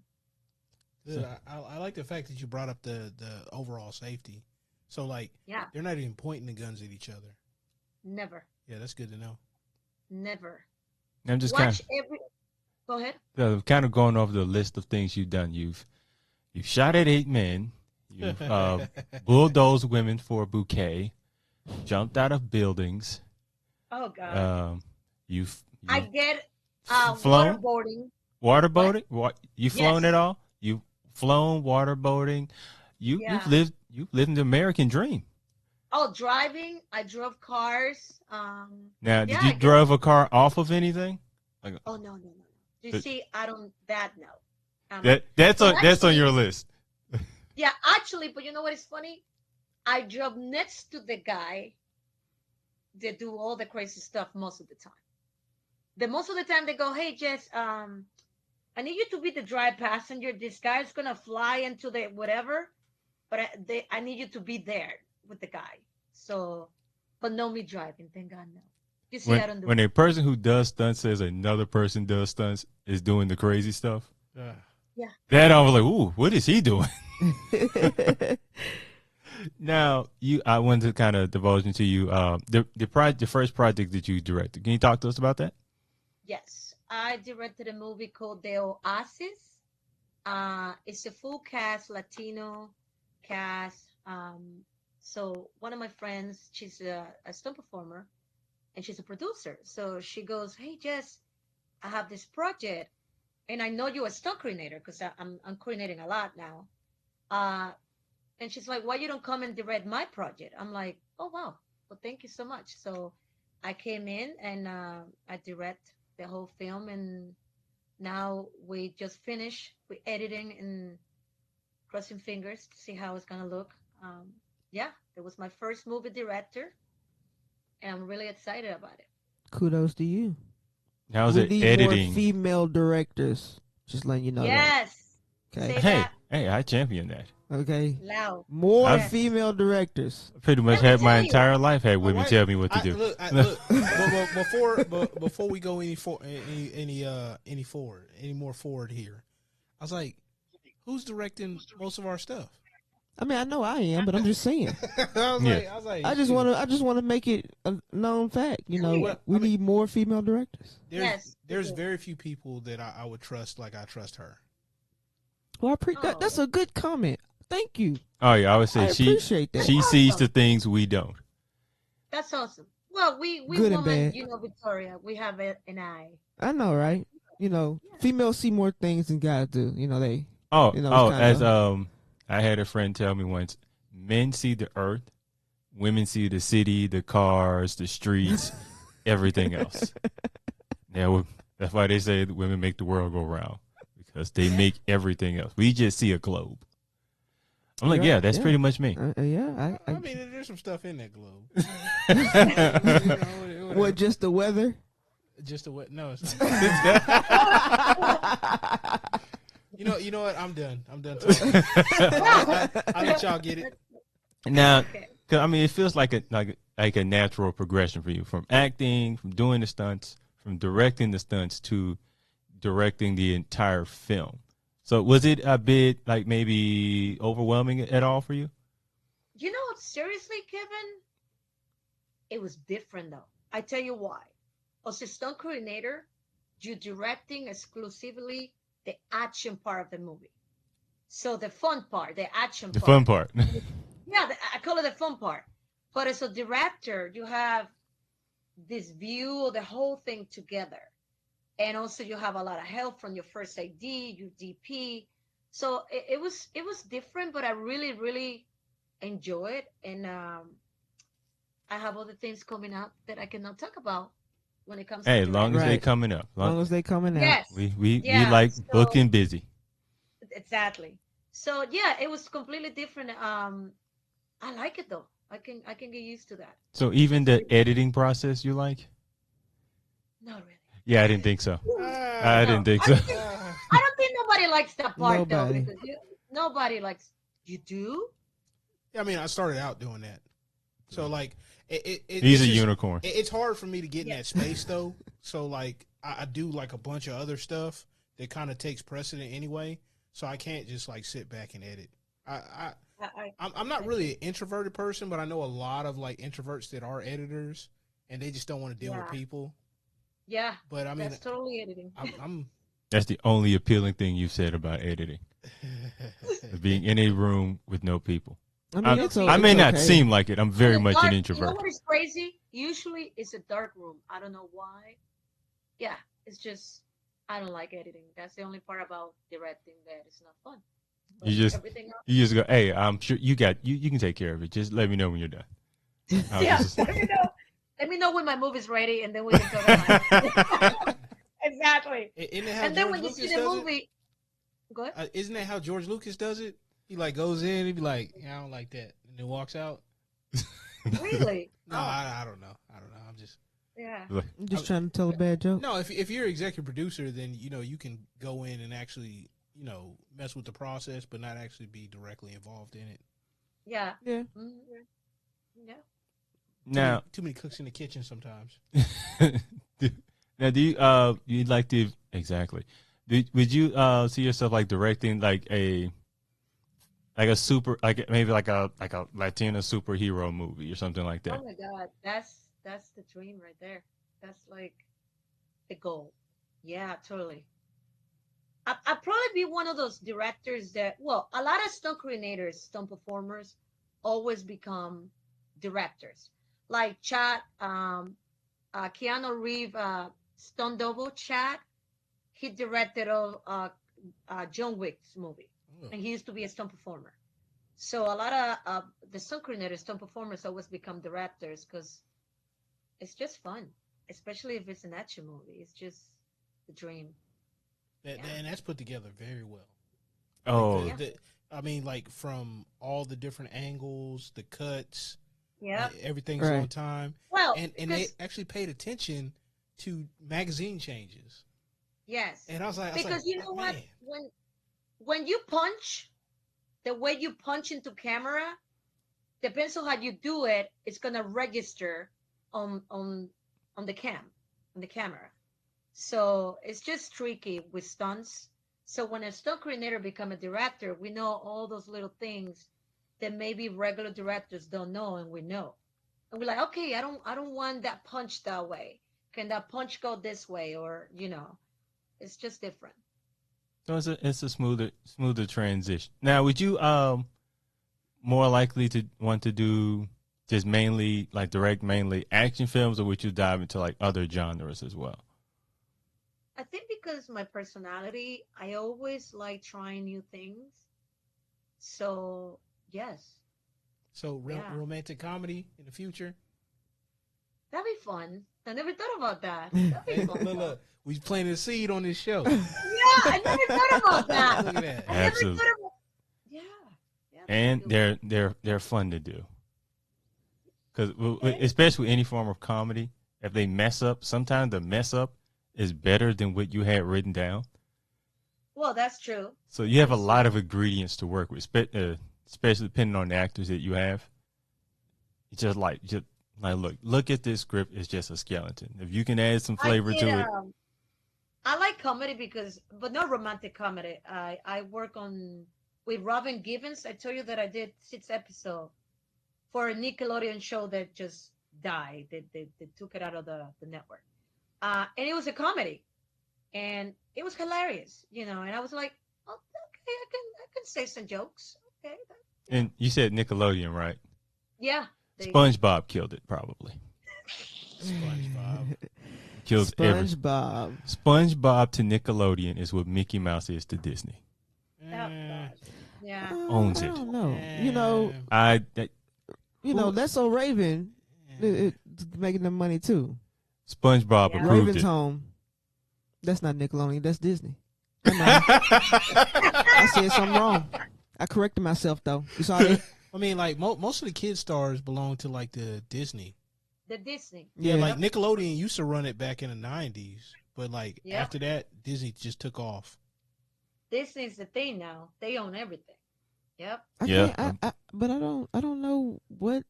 Good. I like the fact that you brought up the overall safety. So, like, Yeah. they're not even pointing the guns at each other. Never. Yeah, that's good to know. Never. I'm just Watch Go ahead. kind of going over the list of things you've done. You've shot at 8 men. You've bulldozed women for a bouquet. Jumped out of buildings. Oh God. I get flown? waterboarding. Waterboarding? You flown Yes. it all? You've flown waterboarding. You've lived the American dream. Oh, driving. I drove cars. Now, did you drive a car off of anything? Oh no. You see, I don't that no. That's on your list. Yeah, actually, but you know what is funny? I drove next to the guy that do all the crazy stuff most of the time. Most of the time they go, hey Jess, I need you to be the drive passenger. This guy's gonna fly into the whatever, but I need you to be there with the guy. So, but no me driving, thank God no. You see, I don't do when it. a person who does stunts says another person does stunts is doing the crazy stuff. Yeah. That I was like, ooh, what is he doing? Now, I wanted to kind of divulge into you the first project that you directed. Can you talk to us about that? Yes, I directed a movie called The Oasis. It's a full cast, Latino cast. So one of my friends, she's a stunt performer, and she's a producer. So she goes, hey, Jess, I have this project, and I know you're a stunt coordinator because I'm coordinating a lot now. And she's like, why you don't come and direct my project? I'm like, oh, wow. Well, thank you so much. So I came in and I direct the whole film. And now we just finished. We're editing and crossing fingers to see how it's going to look. Yeah, it was my first movie director. And I'm really excited about it. Kudos to you. How's We it need editing? more female directors. Just letting you know Yes. that. Okay. Say that Hey, I champion that. Okay. loud. More Yes. female directors. I pretty much Let me had my tell you. entire life had women Why- tell me what to do. Look, before we go any more forward here, I was like, who's directing most of our stuff? I mean, I know I am, but I'm just saying. I was Yeah. like, I just want to make it a known fact. You know, Well, we I mean- need more female directors. There's Yes. very few people that I would trust like I trust her. Well, that's a good comment. Thank you. Oh yeah, I would say I appreciate that. she sees the things we don't. That's awesome. Well, we Good and women, bad. you know, Victoria, we have an eye. I know, right? You know, females see more things than guys do. You know, they. Oh, You know, it's as I had a friend tell me once, men see the earth, women see the city, the cars, the streets, everything else. Yeah, that's why they say that women make the world go round, because they make everything else. We just see a globe. I'm like, Right, yeah, that's yeah. pretty much me. Yeah. I mean, there's some stuff in that globe. What? Just the weather? Just a what? No, it's not. You know what? I'm done. Talking. I'll let y'all get it. Now, Okay. cause I mean, it feels like a natural progression for you, from acting, from doing the stunts, from directing the stunts to directing the entire film. So was it a bit like maybe overwhelming at all for you? You know, seriously, Kevin, it was different though. I tell you why. As a stunt coordinator, you're directing exclusively the action part of the movie. So the fun part, the action The part. fun part. Yeah, I call it the fun part. But as a director, you have this view of the whole thing together. And also you have a lot of help from your first AD, your DP. So it was different, but I really, really enjoy it. And I have other things coming up that I cannot talk about when it comes Hey, to long as they Right. coming up. As long as they coming out. yes, We yeah. like So booked and busy. exactly. So yeah, it was completely different. I like it though. I can get used to that. So even It's the really editing process you like? not really. Yeah, I didn't think so. I No, didn't think I so. don't think I don't think nobody likes that part though Nobody. because nobody likes. You do? I mean, I started out doing that, so like He's it's a just, unicorn. it's hard for me to get in Yeah. that space though. So like I do like a bunch of other stuff that kind of takes precedent anyway. So I can't just like sit back and edit. I'm not really an introverted person, but I know a lot of like introverts that are editors, and they just don't want to deal with Yeah. people. Yeah. But I mean, That's totally editing. I'm That's the only appealing thing you've said about editing. Being in a room with no people. I mean, it's I may it's not okay. seem like it. I'm very In a much dark- an You know introvert. what is crazy? Usually it's a dark room. I don't know why. Yeah, it's just I don't like editing. That's the only part about directing that is not fun. But You just everything else. you just go, hey, I'm sure you can take care of it. Just let me know when you're done. I was Yeah, just- let me know. Let me know when my movie's ready, and then we can talk about it. Exactly. Isn't that how And then George when you Lucas see the does movie, go ahead. it? Isn't that how George Lucas does it? He like goes in, he be like, yeah, I don't like that, and then walks out. Really? No, Oh, I don't know. I'm just yeah. I'm just trying to tell a bad joke. no. If you're executive producer, then you can go in and actually mess with the process, but not actually be directly involved in it. Yeah. Yeah. Mhm, yeah. now, Too many cooks in the kitchen sometimes. now, do you'd like to exactly? Would you see yourself like directing like a super maybe like a Latino superhero movie or something like that? Oh my God, that's the dream right there. That's like the goal. Yeah, totally. I'd probably be one of those directors that, well, a lot of stunt coordinators, stunt performers, always become directors. Like Chad, Keanu Reeves, stunt double Chad, he directed John Wick's movie, Oh. and he used to be a stunt performer. So a lot of the stunt coordinators, stunt performers always become directors because it's just fun, especially if it's an action movie. It's just the dream. And that's put together very well. Oh, Like I mean, like from all the different angles, the cuts, Yeah. everything's Right. on time, Well, and they because- actually paid attention to magazine changes. yes. And I was like, Because you know what? man. When you punch, the way you punch into camera depends on how you do it. It's gonna register on the camera. So it's just tricky with stunts. So when a stunt coordinator become a director, we know all those little things that maybe regular directors don't know, and we know. And we're like, okay, I don't want that punch that way. Can that punch go this way? Or it's just different. so it's a smoother transition. Now, would you more likely to want to do just mainly like direct mainly action films, or would you dive into like other genres as well? I think because my personality, I always like trying new things. So yes, So Yeah. romantic comedy in the future. that'd be fun. I never thought about that. Hey, That'd be fun. look, we planted a seed on this show. Yeah, I never thought about that. Look at that. I never Absolutely. thought about. Yeah. Yeah, And that'd be they're fun to do. Because especially with any form of comedy, if they mess up, sometimes the mess up is better than what you had written down. well, that's true. So you have a lot of ingredients to work with, especially depending on the actors that you have. It's just like look at this script. It's just a skeleton. If you can add some flavor to it, I like comedy but not romantic comedy. I work with Robin Givens. I told you that I did 6 episodes for a Nickelodeon show that just died. They took it out of the network. And it was a comedy, and it was hilarious, and I was like, oh, okay, I can say some jokes. Okay. and you said Nickelodeon, right? Yeah. SpongeBob killed it, probably. SpongeBob. Kills every SpongeBob. SpongeBob to Nickelodeon is what Mickey Mouse is to Disney. Oh, gosh. Yeah. Owns I it. don't know. You know, I That's So Raven. It's making them money too. SpongeBob Yeah. approved Raven's it. Home. That's not Nickelodeon. That's Disney. I said something wrong. I corrected myself though. You saw that? I mean, like most of the kid stars belong to like the Disney. The Disney. Yeah, Yeah. like Nickelodeon used to run it back in the '90s, but like Yeah. after that, Disney just took off. Disney's the thing now. They own everything. Yep. Yeah. But I don't know what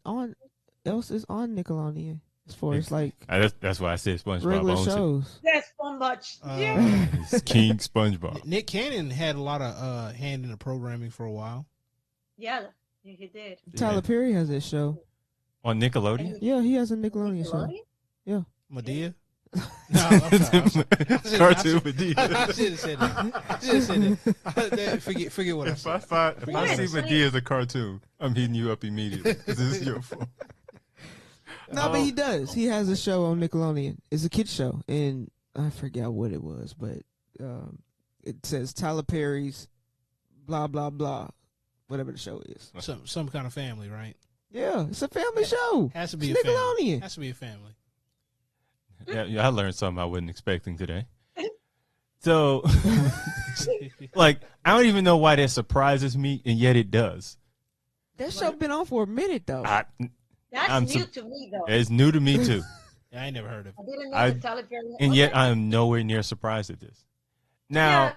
else is on Nickelodeon as far as like That's why I said SpongeBob regular owns it. shows. There's so much. It's King SpongeBob. Nick Cannon had a lot of hand in the programming for a while. Yeah, he did. Tyler Perry has this show. On Nickelodeon? Yeah, he has a Nickelodeon show. Nickelodeon? Medea. No, I'm sorry. Cartoon Medea. I should have said that. Forget what I If I said. see Medea as a cartoon, I'm hitting you up immediately. This is your fault. No, but he does. He has a show on Nickelodeon. It's a kid show, and I forgot what it was, but it says Tyler Perry's blah blah blah, whatever the show is. Some kind of family, right? Yeah, it's a family show. Has to be It's a family. Nickelodeon. Has to be a family. Yeah, I learned something I wasn't expecting today. So, like, I don't even know why that surprises me, and yet it does. That show been on for a minute though. That's I'm new to me, though. It's new to me too, Yeah, I ain't never heard of I it. didn't know I- the Tyler Perry. and yet I am nowhere near surprised at this. Now,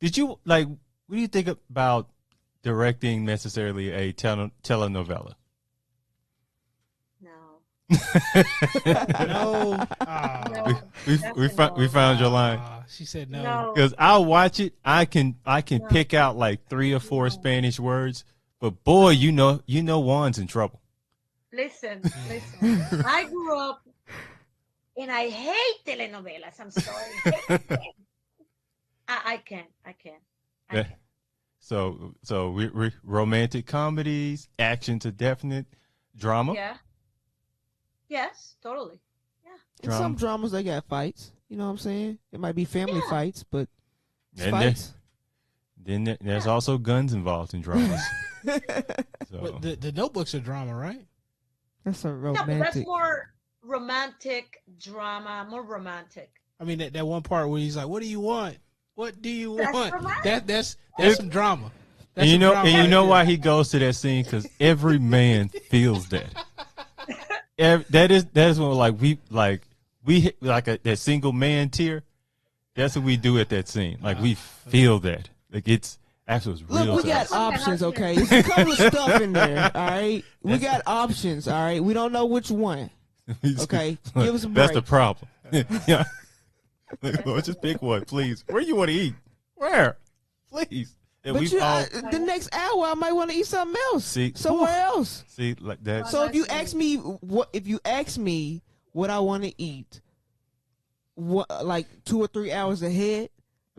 did you like? What do you think about directing necessarily a telenovela? No. No. We found your line. She said no. No. Because I'll watch it. I can pick out like 3 or 4 Spanish words, but boy, you know Juan's in trouble. Listen. I grew up, and I hate telenovelas. I'm sorry. I can't. Yeah. So we romantic comedies, action to definite, drama. Yeah. Yes, totally. In some dramas they got fights. You know what I'm saying? It might be family Yeah. fights, but it's And fights. then there's also guns involved in dramas. So But the Notebook's a drama, right? That's a No, but that's romantic. more romantic drama, more romantic. I mean that one part where he's like, "What do you want? What do you That's want?" romantic. That's some drama. That's and you some know drama and you right know there. why he goes to that scene, because every man feels that. That is when we hit like that single man tear. That's what we do at that scene. Like we feel that. Like it's actually real. Look, we to got us. options, okay? There's a couple of stuff in there, all right? We got options, all right? We don't know which one. Okay, give us a That's the break. problem. Yeah. Well, just pick one, please. Where you want to eat? Where? Please. And But we've all the next hour, I might want to eat something else, See, somewhere else. see like that. So if you ask me what I want to eat, like 2 or 3 hours ahead,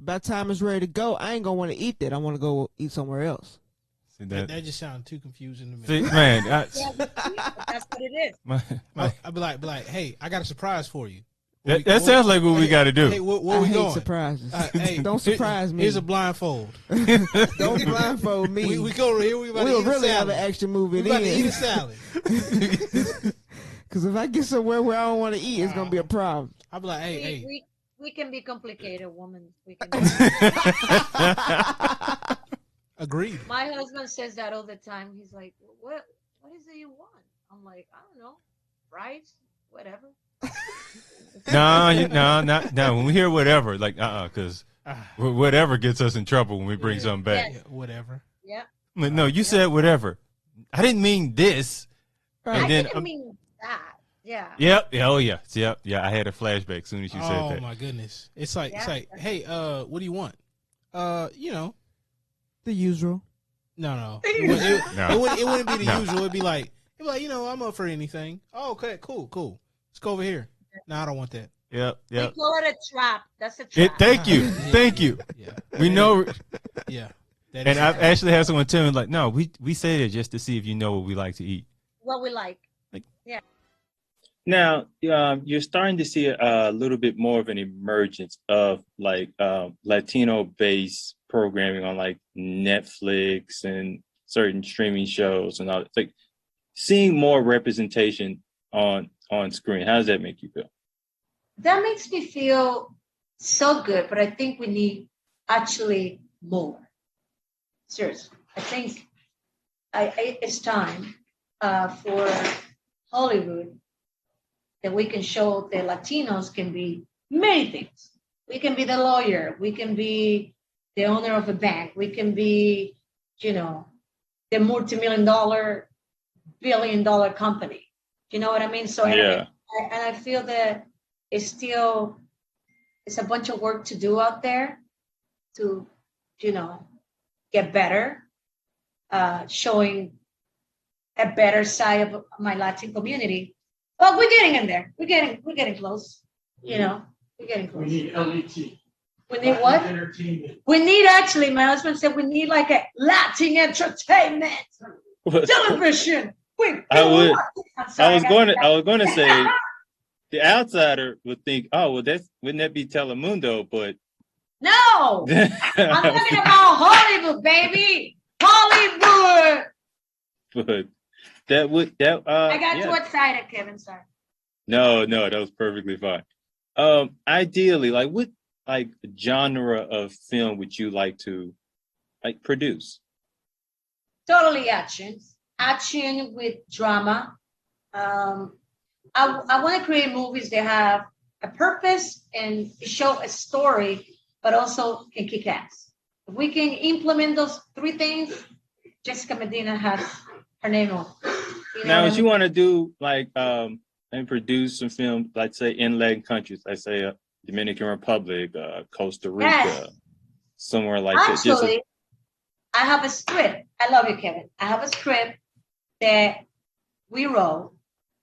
by the time it's ready to go, I ain't gonna want to eat that. I want to go eat somewhere else. See That that. just sounds too confusing to me. See, man, That's what it is. I'd be like, "Hey, I got a surprise for you." that sounds like what we got to do. Hey, where I we hate going? surprises. Hey, Don't surprise me. Here's a blindfold. Don't blindfold me. We go here. We about We'll to eat really a have salad. an action movie We about to eat then. a salad. Because if I get somewhere where I don't want to eat, it's gonna be a problem. I'd be like, "Hey, We can be complicated, women. We can. agreed." My husband says that all the time. He's like, "What is it you want?" I'm like, "I don't know, fries, whatever." No. When we hear whatever, like because whatever gets us in trouble when we bring something back. Yeah, whatever. Yeah. Like, no, you said whatever. I didn't mean this. Right. I then, didn't mean that. Yeah. Yep. Oh yeah. Yep. Yeah. I had a flashback as soon as you said Oh that. my goodness! It's like Yeah. hey, what do you want? The usual. No. No. It wouldn't be the No. usual. It'd be like, I'm up for anything. Oh, okay, cool. Let's go over here. No, I don't want that. Yep. We Yep. call it a trap. That's a trap. Thank you. Thank you. Yeah. We know. Yeah. That And is- I've actually had someone tell me like, no, we say that just to see if you know what we like to eat. What we like. Now, you're starting to see a little bit more of an emergence of like Latino-based programming on like Netflix and certain streaming shows and all. It's like seeing more representation on on screen? How does that make you feel? That makes me feel so good, but I think we need actually more. Seriously, I think it's time for Hollywood that we can show that Latinos can be many things. We can be the lawyer. We can be the owner of a bank. We can be, the multi-million-dollar, billion-dollar company. You know what I mean? So, yeah. And I feel that it's a bunch of work to do out there to, get better, showing a better side of my Latin community. But we're getting in there. We're getting close. We're getting close. We need LET. We need what? Entertainment. We need, actually, my husband said we need like a Latin entertainment television. I was going to say the outsider would think, oh, well, wouldn't that be Telemundo? But no, I'm talking about Hollywood, baby, Hollywood. But I got too excited, Kevin. Sorry. No, that was perfectly fine. Ideally, what genre of film would you like to produce? Totally action with drama. I want to create movies that have a purpose and show a story, but also can kick ass. If we can implement those three things, Jessica Medina has her name on. Now, if you want to do and produce some film, let's say in Latin countries, let's say Dominican Republic, Costa Rica, yes. Somewhere like that. Actually, I have a script. I love you, Kevin. I have a script that we wrote,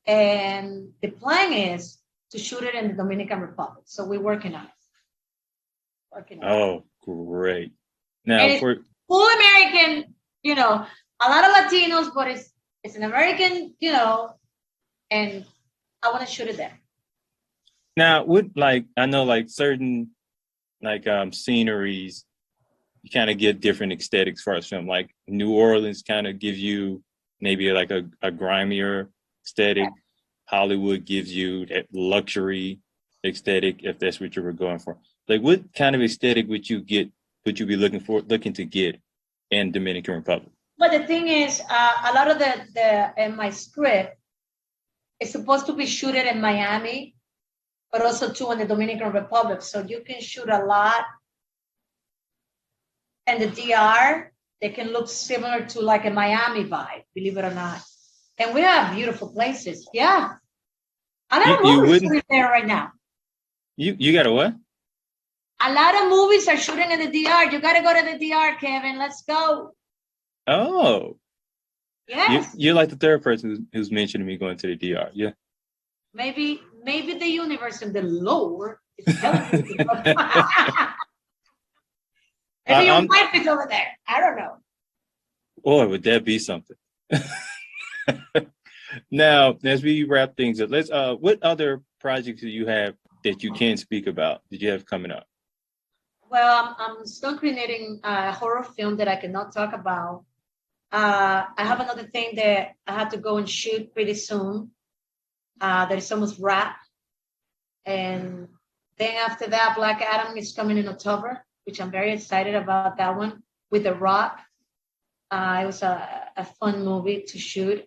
and the plan is to shoot it in the Dominican Republic. So we're working on it. Oh, great! Now, and it's full American. A lot of Latinos, but it's an American. And I want to shoot it there. Now, I know certain sceneries, you kind of get different aesthetics for us film. Like New Orleans kind of gives you maybe a grimier aesthetic. Yeah. Hollywood gives you that luxury aesthetic, if that's what you were going for. What kind of aesthetic would you be looking to get in Dominican Republic? But the thing is, a lot of the in my script is supposed to be shooted in Miami, but also too in the Dominican Republic. So you can shoot a lot in the DR. They can look similar to a Miami vibe, believe it or not. And we have beautiful places. Yeah. I got a movie shooting there right now. You got a what? A lot of movies are shooting in the DR. You got to go to the DR, Kevin. Let's go. Oh. Yes. You're like the third person who's mentioned me going to the DR. Yeah. Maybe the universe and the Lord is telling you. Maybe your wife is over there. I don't know. Boy, would that be something. Now, as we wrap things up, let's what other projects do you have that you can speak about that you have coming up? Well, I'm still creating a horror film that I cannot talk about. I have another thing that I have to go and shoot pretty soon. That is almost wrapped. And then after that, Black Adam is coming in October, which I'm very excited about that one, with The Rock. It was a fun movie to shoot.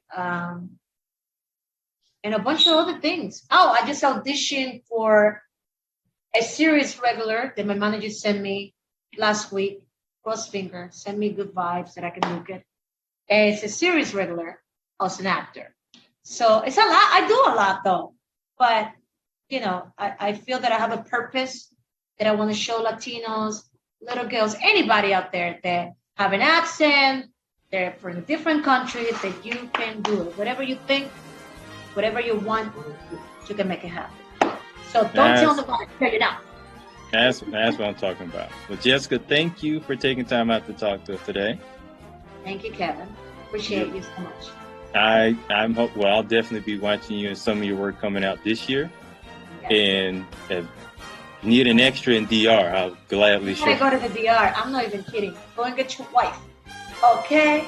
And a bunch of other things. Oh, I just auditioned for a series regular that my manager sent me last week. Cross finger, send me good vibes that I can look at. And it's a series regular as an actor. So it's a lot. I do a lot though. But, I feel that I have a purpose that I want to show Latinos, little girls, anybody out there that have an accent, they're from a different country, that you can do it. Whatever you think, whatever you want, you can make it happen. So don't tell nobody, tell you now. That's what I'm talking about. Well, Jessica, thank you for taking time out to talk to us today. Thank you, Kevin. Appreciate you so much. I'll definitely be watching you and some of your work coming out this year. Yeah. And if you need an extra in DR, I'll gladly show. I go to the DR. I'm not even kidding. Go and get your wife. Okay?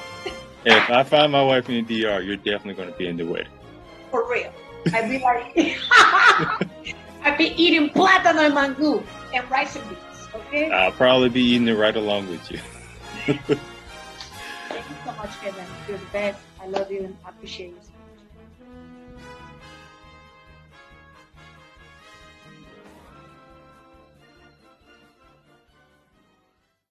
If I find my wife in the DR, you're definitely going to be in the wedding. For real. I'd be like, I'd be eating plátano and mango and rice and beans. Okay. I'll probably be eating it right along with you. Thank you so much, Kevin. You're the best. I love you and I appreciate you.